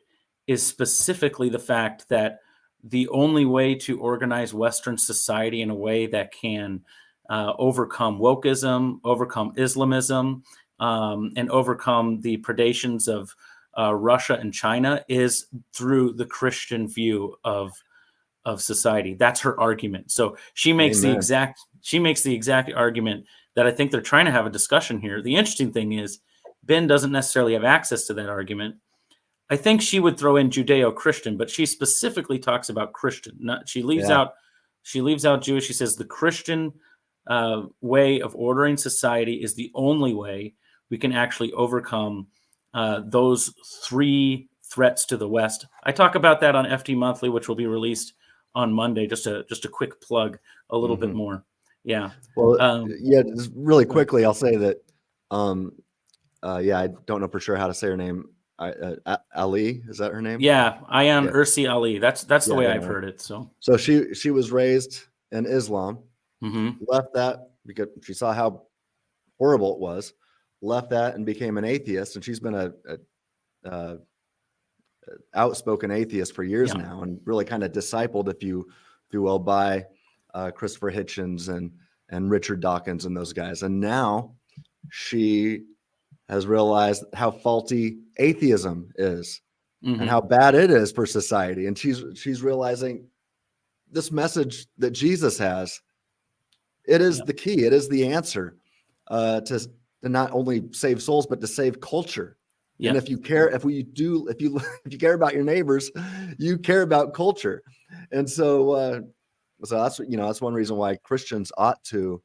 is specifically the fact that the only way to organize Western society in a way that can overcome wokeism, overcome Islamism, and overcome the predations of Russia and China is through the Christian view of society. That's her argument. So she makes the exact argument that I think they're trying to have a discussion here. The interesting thing is Ben doesn't necessarily have access to that argument. I think she would throw in Judeo-Christian, but she specifically talks about Christian. She leaves out Jewish. She says the Christian way of ordering society is the only way we can actually overcome those three threats to the West. I talk about that on FT Monthly, which will be released on Monday. Just a quick plug, a little bit more. Yeah. Well, just really quickly, I'll say that. I don't know for sure how to say her name. Ali, is that her name? Yeah, Ayan Ursi Ali. That's the way I've heard it. So she was raised in Islam, left that because she saw how horrible it was, left that and became an atheist, and she's been a outspoken atheist for years now, and really kind of discipled, if you will, by Christopher Hitchens and Richard Dawkins and those guys, and now she has realized how faulty atheism is and how bad it is for society. And she's realizing this message that Jesus has, it is the key. It is the answer to not only save souls, but to save culture. And if you care about your neighbors, you care about culture. And so that's one reason why Christians ought to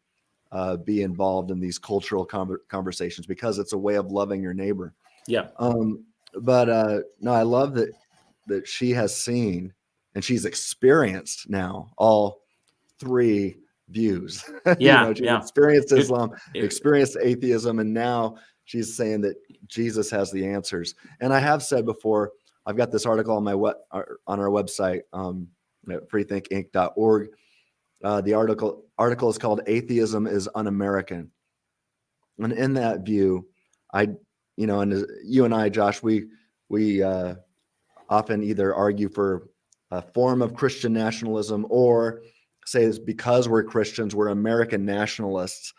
be involved in these cultural conversations, because it's a way of loving your neighbor. No, I love that she has seen and she's experienced now all three views. She's experienced Islam, experienced atheism, and now she's saying that Jesus has the answers. And I have said before, I've got this article on on our website, at freethinkinc.org. The article is called "Atheism is Un-American," and in that view, and you and I, Josh, we often either argue for a form of Christian nationalism or say it's because we're Christians, we're American nationalists.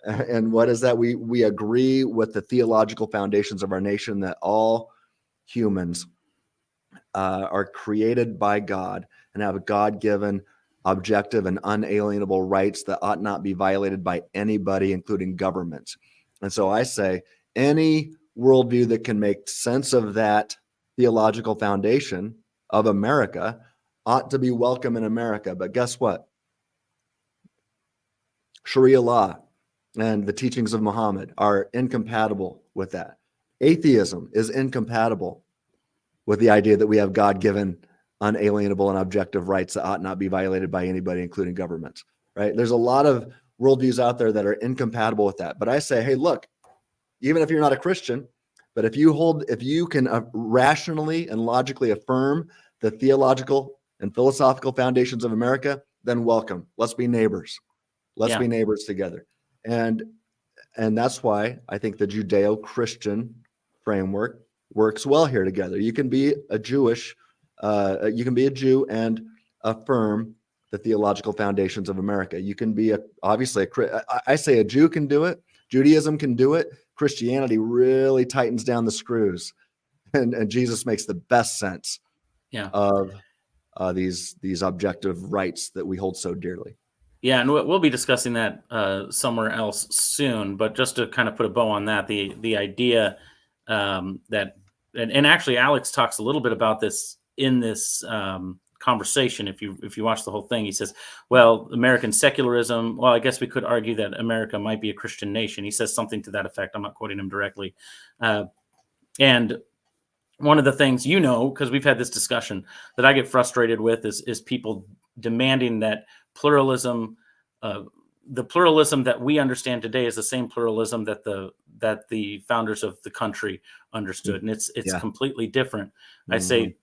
And what is that? We agree with the theological foundations of our nation, that all humans are created by God and have a God-given, objective, and unalienable rights that ought not be violated by anybody, including governments. And so I say any worldview that can make sense of that theological foundation of America ought to be welcome in America. But guess what? Sharia law and the teachings of Muhammad are incompatible with that. Atheism is incompatible with the idea that we have God-given, unalienable, and objective rights that ought not be violated by anybody, including governments, right? There's a lot of worldviews out there that are incompatible with that. But I say, hey, look, even if you're not a Christian, but if you can rationally and logically affirm the theological and philosophical foundations of America, then welcome. Let's be neighbors. Let's be neighbors together. And that's why I think the Judeo-Christian framework works well here together. You can be a Jew and affirm the theological foundations of America. You can be I say a Jew can do it. Judaism can do it. Christianity really tightens down the screws, and Jesus makes the best sense of these objective rights that we hold so dearly. Yeah, and we'll be discussing that somewhere else soon. But just to kind of put a bow on that, the idea that, and actually Alex talks a little bit about this in this conversation. If you watch the whole thing, he says, well, American secularism, well, I guess we could argue that America might be a Christian nation. He says something to that effect. I'm not quoting him directly. And one of the things, because we've had this discussion, that I get frustrated with is people demanding that pluralism, the pluralism that we understand today, is the same pluralism that the founders of the country understood, and it's completely different. I say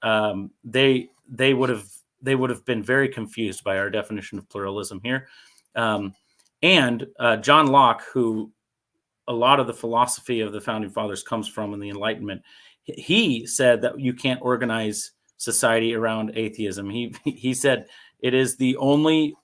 they would have been very confused by our definition of pluralism here. And John Locke, who a lot of the philosophy of the founding fathers comes from in the Enlightenment, he said that you can't organize society around atheism. He said it is the only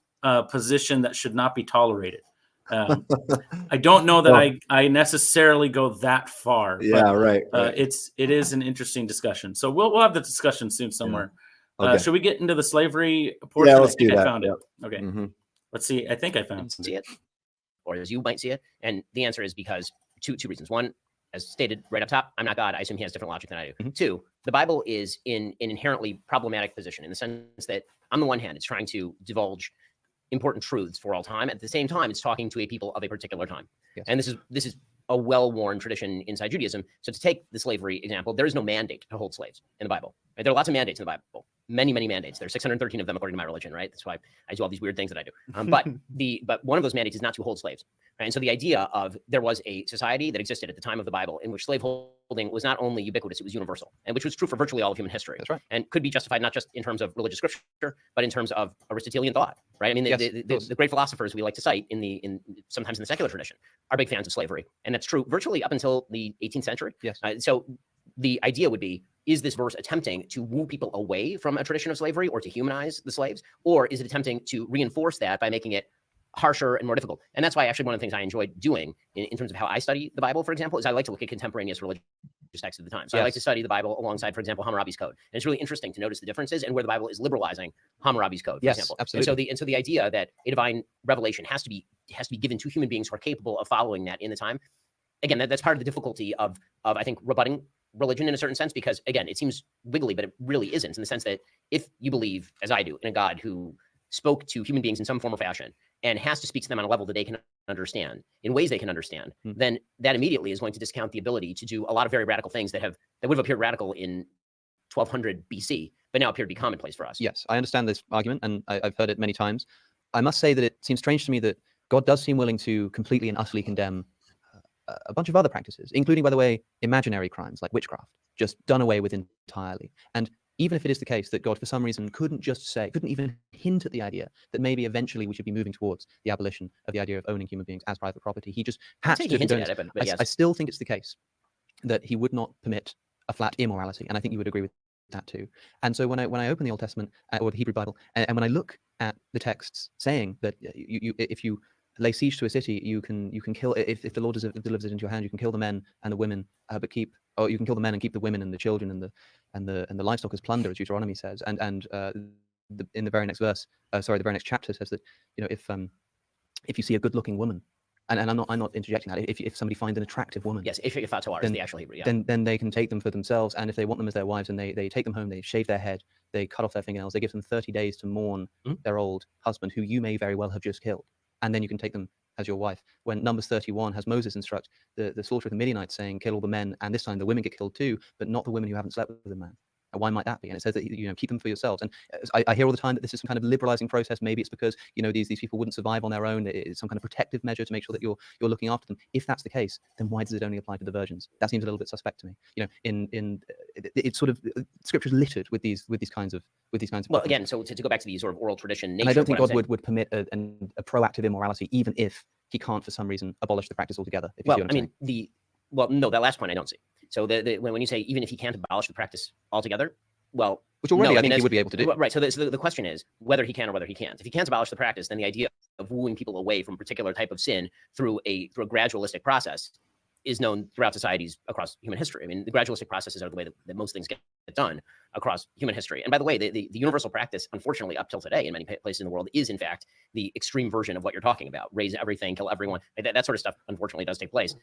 position that should not be tolerated. I don't know that I necessarily go that far. Yeah, right. It is an interesting discussion. So we'll have the discussion soon somewhere. Okay. Should we get into the slavery portion? Yeah, let's do that. I found it. Okay. Let's see. I think I found see it, or as you might see it. And the answer is because two reasons. One, as stated right up top, I'm not God. I assume he has different logic than I do. Two, the Bible is in an inherently problematic position in the sense that on the one hand, it's trying to divulge important truths for all time. At the same time, it's talking to a people of a particular time. Yes. And this is a well-worn tradition inside Judaism. So to take the slavery example, there is no mandate to hold slaves in the Bible. Right? There are lots of mandates in the Bible. Many mandates. There's 613 of them according to my religion, right? That's why I do all these weird things that I do. But one of those mandates is not to hold slaves. Right? And so the idea of there was a society that existed at the time of the Bible in which slaveholding was not only ubiquitous, it was universal, and which was true for virtually all of human history. That's right. And could be justified not just in terms of religious scripture, but in terms of Aristotelian thought. Right? I mean, the great philosophers we like to cite sometimes in the secular tradition are big fans of slavery, and that's true virtually up until the 18th century. Yes. So the idea would be, is this verse attempting to woo people away from a tradition of slavery or to humanize the slaves? Or is it attempting to reinforce that by making it harsher and more difficult? And that's why actually one of the things I enjoy doing in terms of how I study the Bible, for example, is I like to look at contemporaneous religious texts of the time. So I like to study the Bible alongside, for example, Hammurabi's Code. And it's really interesting to notice the differences and where the Bible is liberalizing Hammurabi's Code, for example. Absolutely. And so the idea that a divine revelation has to be given to human beings who are capable of following that in the time. Again, that's part of the difficulty of I think rebutting religion in a certain sense, because again, it seems wiggly, but it really isn't, in the sense that if you believe, as I do, in a God who spoke to human beings in some form or fashion and has to speak to them on a level that they can understand, in ways they can understand, then that immediately is going to discount the ability to do a lot of very radical things that would have appeared radical in 1200 BC, but now appear to be commonplace for us. Yes, I understand this argument, and I've heard it many times. I must say that it seems strange to me that God does seem willing to completely and utterly condemn a bunch of other practices, including, by the way, imaginary crimes like witchcraft, just done away with entirely. And even if it is the case that God, for some reason, couldn't even hint at the idea that maybe eventually we should be moving towards the abolition of the idea of owning human beings as private property, he just had to hinted at it, but yes. I still think it's the case that he would not permit a flat immorality, and I think you would agree with that too. And so when I open the Old Testament or the Hebrew Bible, and when I look at the texts saying that if you lay siege to a city, you can kill, if the Lord delivers it into your hand, you can kill the men and the women, you can kill the men and keep the women and the children and the livestock as plunder, as Deuteronomy says. And in the very next verse, the very next chapter says that, if you see a good-looking woman, and I'm not interjecting that, if somebody finds an attractive woman, yes, if fatawar is the actual Hebrew, then they can take them for themselves, and if they want them as their wives, and they take them home, they shave their head, they cut off their fingernails, they give them 30 days to mourn their old husband, who you may very well have just killed. And then you can take them as your wife. When Numbers 31 has Moses instruct the slaughter of the Midianites, saying, kill all the men, and this time the women get killed too, but not the women who haven't slept with the man. And why might that be? And it says that, keep them for yourselves. And I hear all the time that this is some kind of liberalizing process. Maybe it's because, these people wouldn't survive on their own. It's some kind of protective measure to make sure that you're looking after them. If that's the case, then why does it only apply to the virgins? That seems a little bit suspect to me. It's sort of Scripture's littered with these kinds of. Well, again, so to go back to the sort of oral tradition nature, and I don't think God would permit a proactive immorality, even if he can't for some reason abolish the practice altogether. No, that last point I don't see. So when you say even if he can't abolish the practice altogether, well, which already I think he would be able to do. Right. So the question is whether he can or whether he can't. If he can't abolish the practice, then the idea of wooing people away from a particular type of sin through a gradualistic process is known throughout societies across human history. I mean, the gradualistic processes are the way that most things get done across human history. And by the way, the universal practice, unfortunately, up till today in many places in the world, is in fact the extreme version of what you're talking about. Raise everything, kill everyone. That sort of stuff, unfortunately, does take place,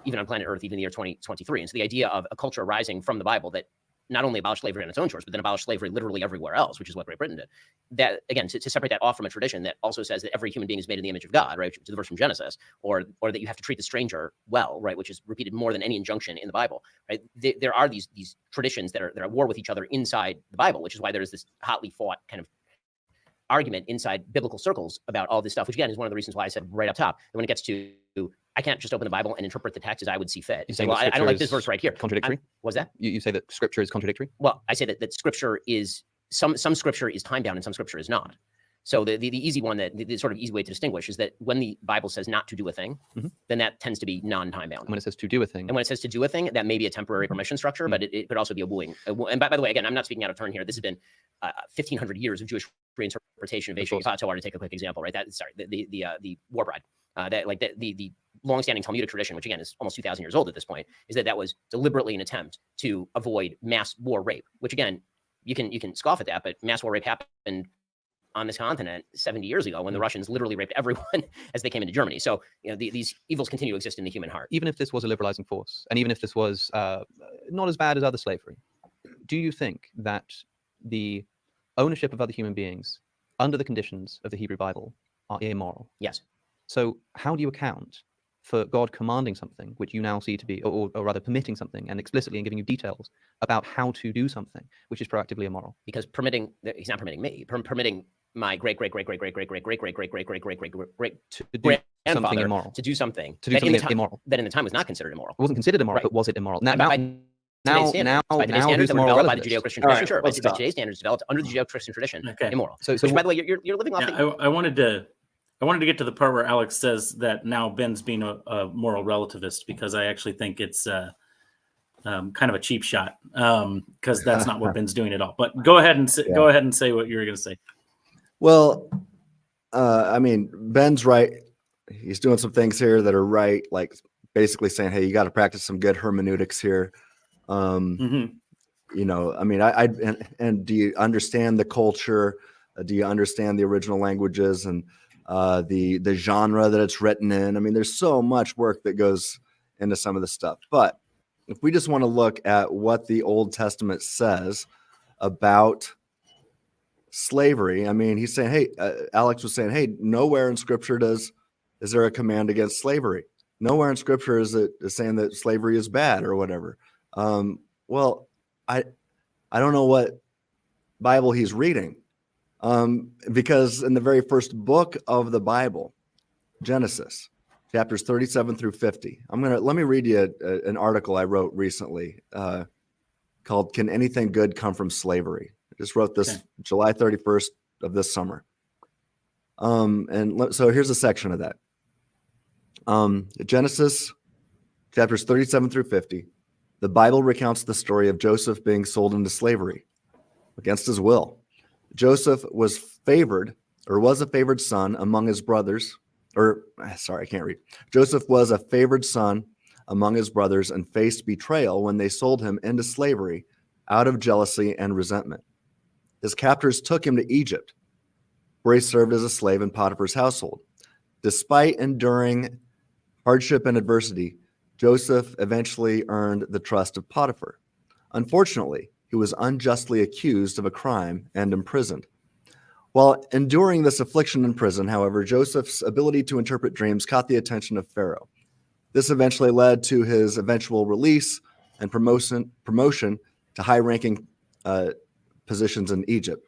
even on planet Earth, even in the year 2023. And so the idea of a culture arising from the Bible that not only abolished slavery on its own shores, but then abolished slavery literally everywhere else, which is what Great Britain did. That, again, to separate that off from a tradition that also says that every human being is made in the image of God, right, which is the verse from Genesis, or that you have to treat the stranger well, right, which is repeated more than any injunction in the Bible, right? There are these traditions that are at war with each other inside the Bible, which is why there is this hotly fought kind of argument inside biblical circles about all this stuff, which again is one of the reasons why I said right up top that when it gets to, I can't just open the Bible and interpret the text as I would see fit. Say, well, I don't like this verse right here. Contradictory? What's that? You say that scripture is contradictory? Well, I say that scripture is, some scripture is time bound and some scripture is not. So the easy one, the sort of easy way to distinguish is that when the Bible says not to do a thing, then that tends to be non-time bound. And when it says to do a thing. And when it says to do a thing, that may be a temporary permission structure, but it could also be a wooing. And by the way, again, I'm not speaking out of turn here. This has been 1,500 years of Jewish reinterpretation of Ancient Torah. To take a quick example, right? The War Bride. The longstanding Talmudic tradition, which again is almost 2,000 years old at this point, is that was deliberately an attempt to avoid mass war rape. Which again, you can scoff at that, but mass war rape happened on this continent 70 years ago when the Russians literally raped everyone as they came into Germany. So, these evils continue to exist in the human heart. Even if this was a liberalizing force, and even if this was not as bad as other slavery, do you think that the ownership of other human beings under the conditions of the Hebrew Bible are immoral? Yes. So how do you account for God commanding something, which you now see to be, or rather permitting something, and explicitly and giving you details about how to do something, which is proactively immoral? Because he's not permitting me, permitting my great to do something immoral, to do something immoral that in the time was not considered immoral. It wasn't considered immoral, but was it immoral? Now today's standards that were developed by the Judeo-Christian tradition, sure. But today's standards developed under the Judeo-Christian tradition, immoral. So which, by the way, you're living off. I wanted to get to the part where Alex says that now Ben's being a moral relativist, because I actually think it's kind of a cheap shot, because that's not what Ben's doing at all. But go ahead and say what you were going to say. Well, I mean, Ben's right. He's doing some things here that are right, like basically saying, hey, you got to practice some good hermeneutics here. I mean, and do you understand the culture? Do you understand the original languages and the genre that it's written in? I mean, there's so much work that goes into some of the stuff. But if we just want to look at what the Old Testament says about slavery, I mean, he's saying, hey, Alex was saying, hey, nowhere in Scripture is there a command against slavery. Nowhere in Scripture is saying that slavery is bad or whatever. Well, I don't know what Bible he's reading, because in the very first book of the Bible, Genesis, chapters 37 through 50, let me read you an article I wrote recently called "Can Anything Good Come from Slavery?" I just wrote this July 31st of this summer. So here's a section of that. Genesis chapters 37 through 50. The Bible recounts the story of Joseph being sold into slavery against his will. Joseph was a favored son among his brothers, Joseph was a favored son among his brothers and faced betrayal when they sold him into slavery out of jealousy and resentment. His captors took him to Egypt, where he served as a slave in Potiphar's household. Despite enduring hardship and adversity, Joseph eventually earned the trust of Potiphar. Unfortunately, he was unjustly accused of a crime and imprisoned. While enduring this affliction in prison, however, Joseph's ability to interpret dreams caught the attention of Pharaoh. This eventually led to his eventual release and promotion to high-ranking positions in Egypt.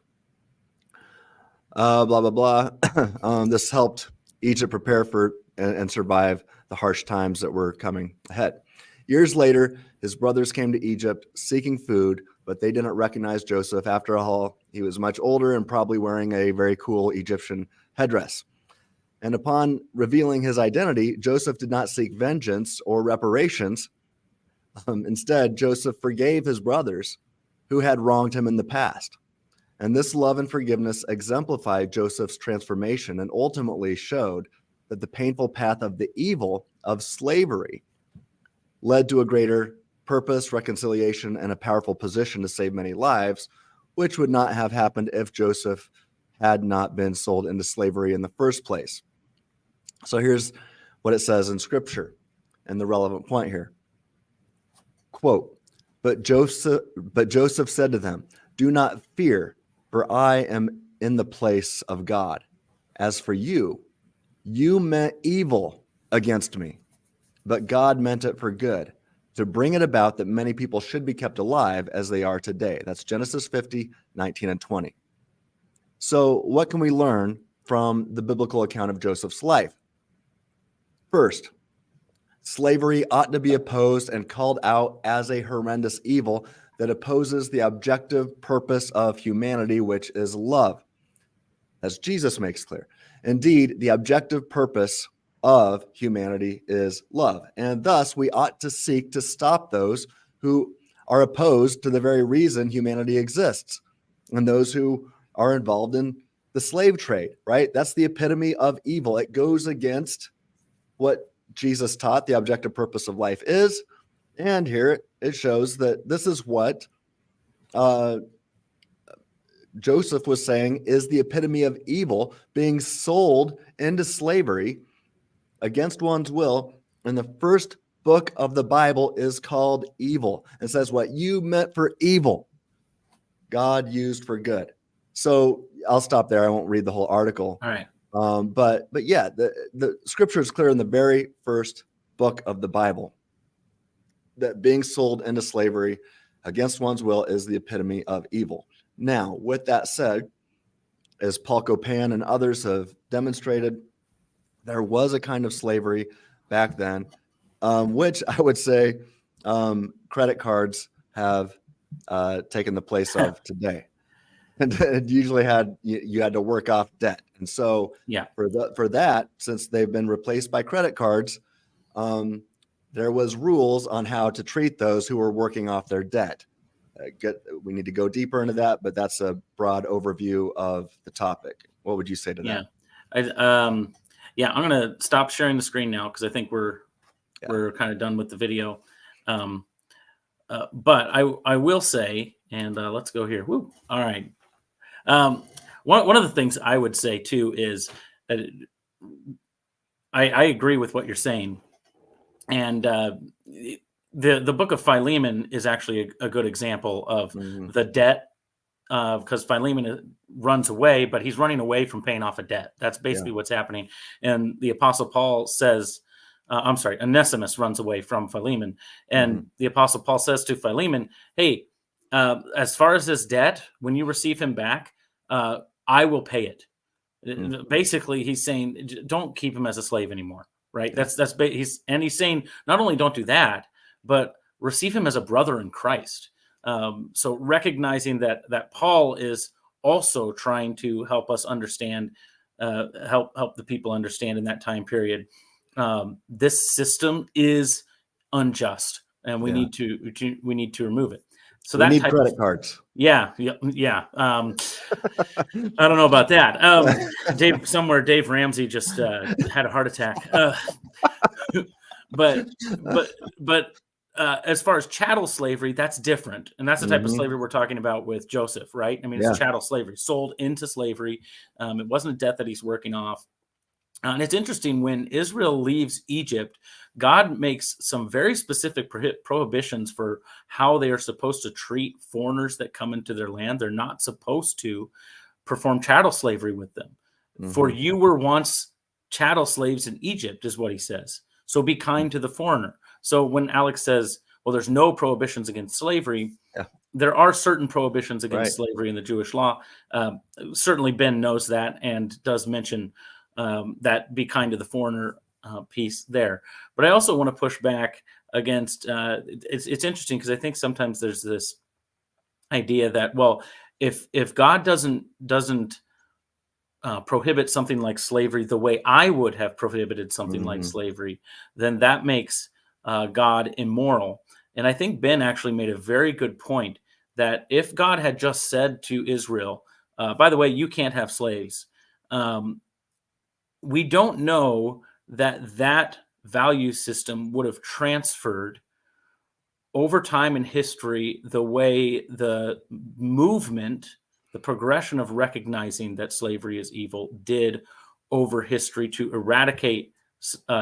This helped Egypt prepare for and survive the harsh times that were coming ahead. Years later, his brothers came to Egypt seeking food, but they didn't recognize Joseph. After all, he was much older and probably wearing a very cool Egyptian headdress. And upon revealing his identity, Joseph did not seek vengeance or reparations. Instead, Joseph forgave his brothers who had wronged him in the past. And this love and forgiveness exemplified Joseph's transformation and ultimately showed that the painful path of the evil of slavery led to a greater purpose, reconciliation, and a powerful position to save many lives, which would not have happened if Joseph had not been sold into slavery in the first place. So here's what it says in Scripture and the relevant point here. Quote, But Joseph said to them, "Do not fear, for I am in the place of God. As for you, you meant evil against me, but God meant it for good, to bring it about that many people should be kept alive as they are today." That's Genesis 50, 19 and 20. So what can we learn from the biblical account of Joseph's life? First, slavery ought to be opposed and called out as a horrendous evil that opposes the objective purpose of humanity, which is love, as Jesus makes clear. Indeed, the objective purpose of humanity is love, and thus we ought to seek to stop those who are opposed to the very reason humanity exists, and those who are involved in the slave trade, right? That's the epitome of evil. It goes against what Jesus taught the objective purpose of life is. And here it shows that this is what Joseph was saying is the epitome of evil, being sold into slavery against one's will. And the first book of the Bible is called evil. It says what you meant for evil, God used for good. So I'll stop there. I won't read the whole article. All right. But yeah, the scripture is clear in the very first book of the Bible that being sold into slavery against one's will is the epitome of evil. Now, with that said, as Paul Copan and others have demonstrated, there was a kind of slavery back then, which I would say credit cards have taken the place of today. And it usually you had to work off debt. And so Yeah. for that, since they've been replaced by credit cards, there was rules on how to treat those who were working off their debt. We need to go deeper into that, but that's a broad overview of the topic. What would you say to that? I'm going to stop sharing the screen now because I think we're kind of done with the video. But I will say, and let's go here. Woo. All right. One of the things I would say too is that I agree with what you're saying, and the book of Philemon is actually a good example of the debt, because Philemon runs away, but he's running away from paying off a debt. That's basically what's happening. And the Apostle Paul says, Onesimus runs away from Philemon, and the Apostle Paul says to Philemon, "Hey, as far as this debt, when you receive him back, I will pay it." Basically, he's saying, don't keep him as a slave anymore, right? He's saying not only don't do that, but receive him as a brother in Christ. So recognizing that Paul is also trying to help us understand, help the people understand in that time period. This system is unjust, and we need to remove it. So we need credit cards. Yeah. I don't know about that. Dave Ramsey just had a heart attack. But as far as chattel slavery, that's different, and that's the type of slavery we're talking about with Joseph, right? I mean, it's chattel slavery, sold into slavery. It wasn't a debt that he's working off. And it's interesting, when Israel leaves Egypt, God makes some very specific prohibitions for how they are supposed to treat foreigners that come into their land. They're not supposed to perform chattel slavery with them. For you were once chattel slaves in Egypt, is what he says. So be kind to the foreigner. So when Alex says, well, there's no prohibitions against slavery, there are certain prohibitions against slavery in the Jewish law. Certainly Ben knows that and does mention that be kind to the foreigner piece there. But I also want to push back against, it's interesting because I think sometimes there's this idea that, well, if God doesn't prohibit something like slavery the way I would have prohibited something like slavery, then that makes God immoral. And I think Ben actually made a very good point that if God had just said to Israel, by the way, you can't have slaves, we don't know that value system would have transferred over time in history the way the movement, the progression of recognizing that slavery is evil did over history to eradicate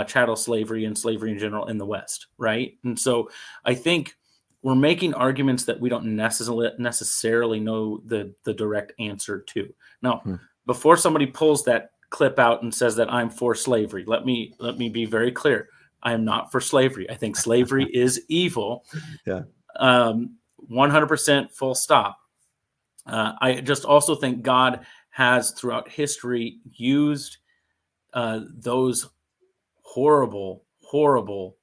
chattel slavery and slavery in general in the West, right? And so I think we're making arguments that we don't necessarily know the direct answer to. Now, before somebody pulls that clip out and says that I'm for slavery, let me be very clear. I am not for slavery. I think slavery is evil. Yeah. 100% full stop. I just also think God has throughout history used those horrible, horrible,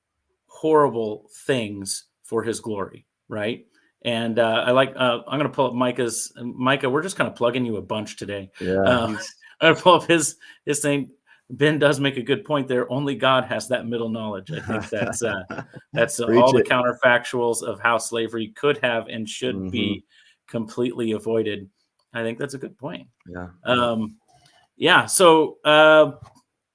horrible things for his glory, right? And I'm going to pull up Micah, we're just kind of plugging you a bunch today. Yeah. I'm going to pull up his thing. Ben does make a good point there. Only God has that middle knowledge. I think that's all the counterfactuals of how slavery could have and should be completely avoided. I think that's a good point. Yeah. So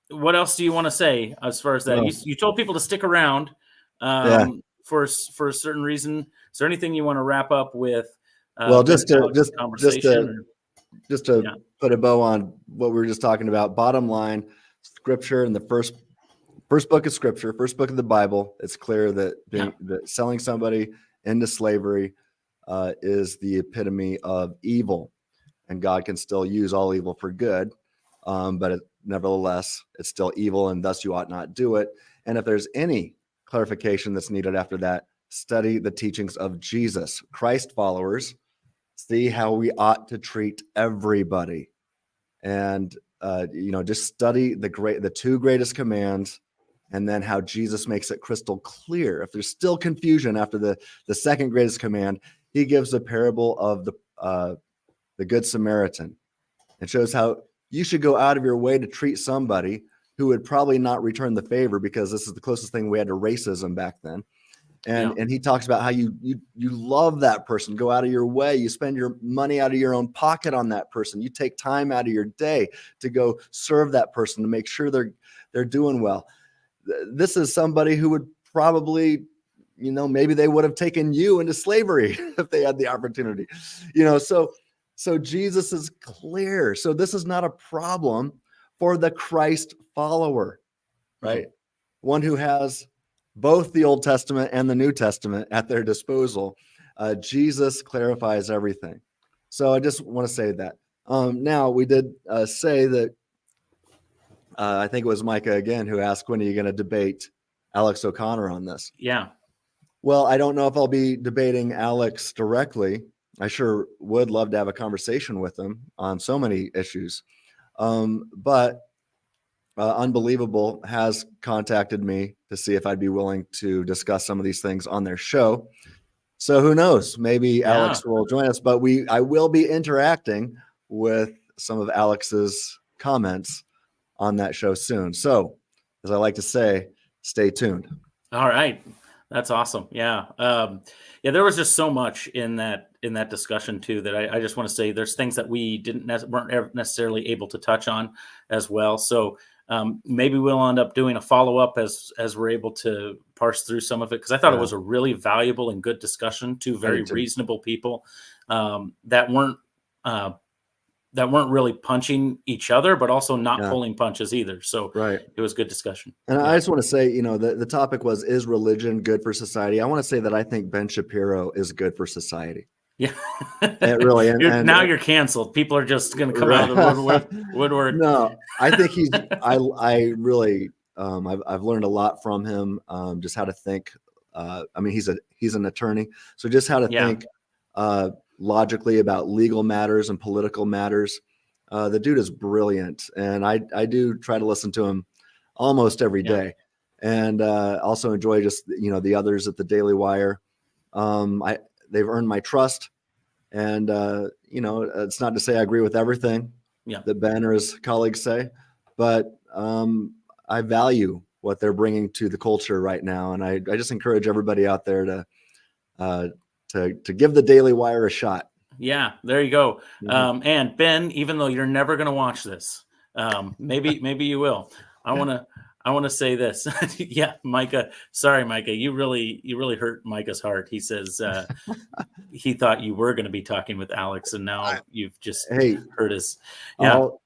what else do you want to say as far as that? Well, You told people to stick around for a certain reason. Is there anything you want to wrap up with? Well, just to Yeah. put a bow on what we were just talking about. Bottom line, Scripture in the first book of Scripture, first book of the Bible, it's clear that that selling somebody into slavery is the epitome of evil, and God can still use all evil for good, but nevertheless, it's still evil, and thus you ought not do it. And if there's any clarification that's needed after that, study the teachings of Jesus. Christ followers, see how we ought to treat everybody, and just study the two greatest commands, and then how Jesus makes it crystal clear. If there's still confusion after the second greatest command, he gives a parable of the Good Samaritan. It shows how you should go out of your way to treat somebody who would probably not return the favor, because this is the closest thing we had to racism back then. And he talks about how you love that person, go out of your way, you spend your money out of your own pocket on that person, you take time out of your day to go serve that person to make sure they're doing well. This is somebody who would probably, maybe they would have taken you into slavery if they had the opportunity, so Jesus is clear. So this is not a problem for the Christ follower, right? One who has both the Old Testament and the New Testament at their disposal. Jesus clarifies everything. So I just want to say that. Now, we did say that I think it was Micah again who asked, when are you going to debate Alex O'Conner on this? Yeah. Well, I don't know if I'll be debating Alex directly. I sure would love to have a conversation with him on so many issues. But Unbelievable has contacted me to see if I'd be willing to discuss some of these things on their show. So who knows? Maybe Alex will join us, but I will be interacting with some of Alex's comments on that show soon. So, as I like to say, stay tuned. All right. That's awesome. Yeah. There was just so much in that discussion too, that I just want to say there's things that we weren't necessarily able to touch on as well. So maybe we'll end up doing a follow-up as we're able to parse through some of it, because I thought it was a really valuable and good discussion. Two very reasonable people that weren't really punching each other, but also not pulling punches either. So it was good discussion. And I just want to say, the topic was, is religion good for society? I want to say that I think Ben Shapiro is good for society. Yeah, it really. Now you're canceled. People are just going to come out of the woodwork. No, I think he's. I really. I've learned a lot from him. Just how to think. He's an attorney, so just how to think logically about legal matters and political matters. The dude is brilliant, and I do try to listen to him almost every day, and also enjoy just the others at the Daily Wire. They've earned my trust, and it's not to say I agree with everything that Ben or his colleagues say, but I value what they're bringing to the culture right now, and I just encourage everybody out there to give the Daily Wire a shot. Yeah, there you go. Mm-hmm. And Ben, even though you're never going to watch this, maybe you will. I want to say this. Micah. Sorry, Micah. You really hurt Micah's heart. He says he thought you were going to be talking with Alex, and now you've just hurt his. Alex.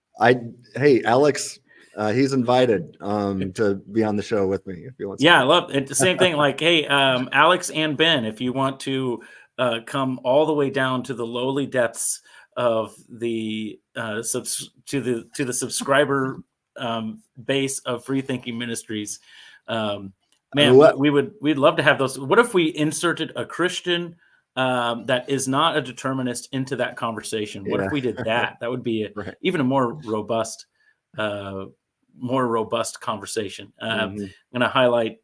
He's invited to be on the show with me if he wants. Yeah, I love it. The same thing. Like, hey, Alex and Ben, if you want to come all the way down to the lowly depths of the to the subscriber base of Free Thinking Ministries, man, we'd love to have those. What if we inserted a Christian that is not a determinist into that conversation? What if we did that? That would be even a more robust conversation. I'm going to highlight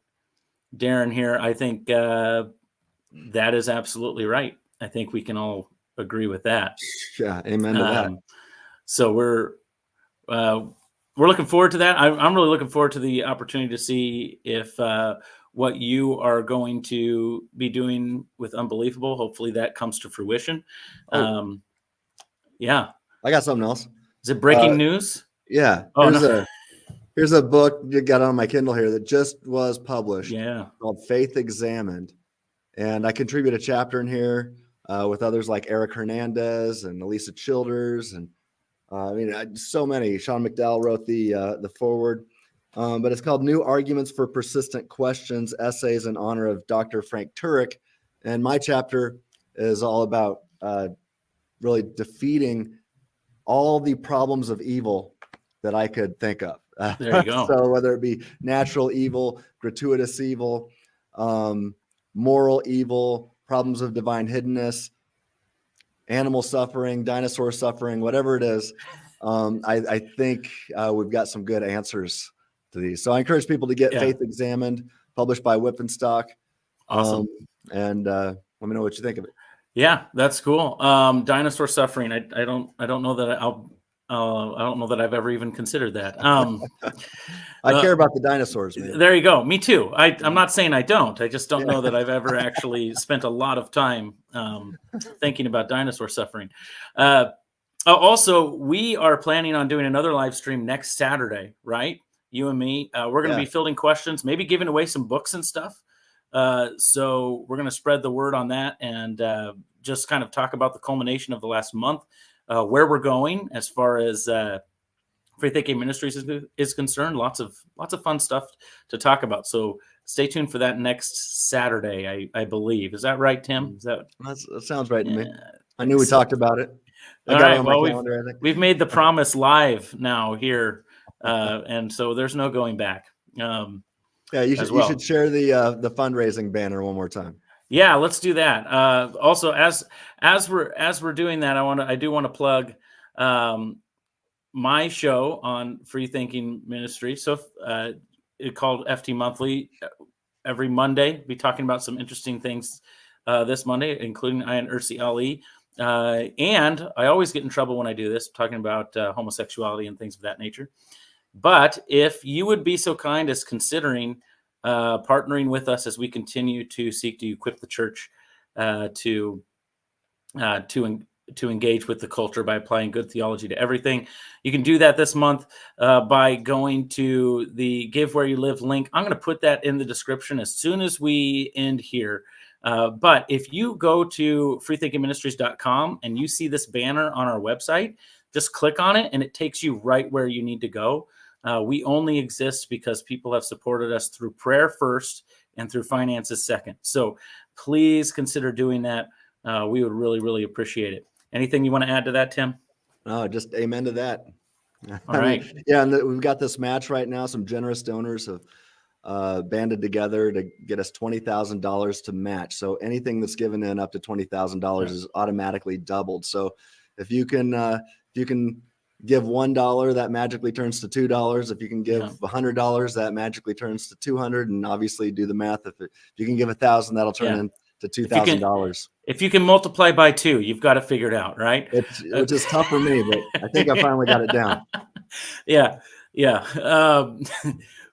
Darren here. I think that is absolutely right. I think we can all agree with that. Yeah, amen to that. So we're looking forward to that. I'm really looking forward to the opportunity to see if what you are going to be doing with Unbelievable, hopefully that comes to fruition. Yeah. I got something else. Is it breaking news? Yeah. Here's a book you got on my Kindle here that just was published. Yeah. Called Faith Examined. And I contribute a chapter in here with others like Eric Hernandez and Elisa Childers. And so many. Sean McDowell wrote the foreword. But it's called New Arguments for Persistent Questions, Essays in Honor of Dr. Frank Turek. And my chapter is all about really defeating all the problems of evil that I could think of. There you go. So whether it be natural evil, gratuitous evil, moral evil, problems of divine hiddenness, animal suffering, dinosaur suffering, whatever it is, I think we've got some good answers to these. So I encourage people to get Faith Examined, published by Whippenstock. Awesome. And let me know what you think of it. Yeah, that's cool. Dinosaur suffering. I don't know that I don't know that I've ever even considered that. I care about the dinosaurs, man. There you go. Me too. I'm not saying I don't. I just don't know that I've ever actually spent a lot of time thinking about dinosaur suffering. Also, we are planning on doing another live stream next Saturday, right? You and me. We're going to be fielding questions, maybe giving away some books and stuff. So we're going to spread the word on that and just kind of talk about the culmination of the last month. Where we're going as far as Free Thinking Ministries is concerned. Lots of fun stuff to talk about. So stay tuned for that next Saturday, I believe. Is that right, Tim? That sounds right to me. I knew we talked about it. I got it on my calendar, I think. We've made the promise live now here, and so there's no going back. You should share the fundraising banner one more time. Yeah, let's do that. Also, as we're doing that, I do want to plug my show on Free Thinking Ministry. So it's called FT Monthly. Every Monday, be talking about some interesting things this Monday, including Ayan Ursi Ali. And I always get in trouble when I do this, talking about homosexuality and things of that nature. But if you would be so kind as considering partnering with us as we continue to seek to equip the church to engage with the culture by applying good theology to everything. You can do that this month by going to the Give Where You Live link. I'm going to put that in the description as soon as we end here. But if you go to freethinkingministries.com and you see this banner on our website, just click on it and it takes you right where you need to go. We only exist because people have supported us through prayer first and through finances second. So please consider doing that. We would really, really appreciate it. Anything you want to add to that, Tim? No, just amen to that. All right. And we've got this match right now. Some generous donors have banded together to get us $20,000 to match. So anything that's given in up to $20,000 is automatically doubled. So if you can give $1, that magically turns to $2. If you can give $100, that magically turns to $200. And obviously do the math. If you can give $1,000, that'll turn into $2,000. If you can multiply by 2, you've got it figured out, right? Which is tough for me, but I think I finally got it down. Yeah.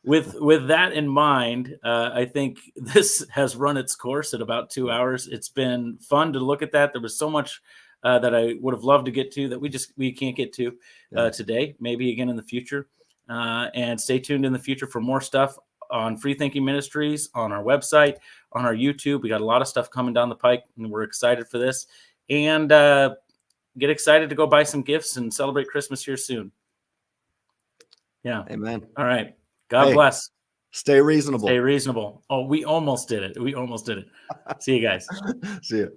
With that in mind, I think this has run its course at about 2 hours. It's been fun to look at that. There was so much that I would have loved to get to that we can't get to today, maybe again in the future. And stay tuned in the future for more stuff on Free Thinking Ministries, on our website, on our YouTube. We got a lot of stuff coming down the pike, and we're excited for this. And get excited to go buy some gifts and celebrate Christmas here soon. Yeah. Amen. All right. God Hey, bless. Stay reasonable. Stay reasonable. Oh, we almost did it. We almost did it. See you guys. See you.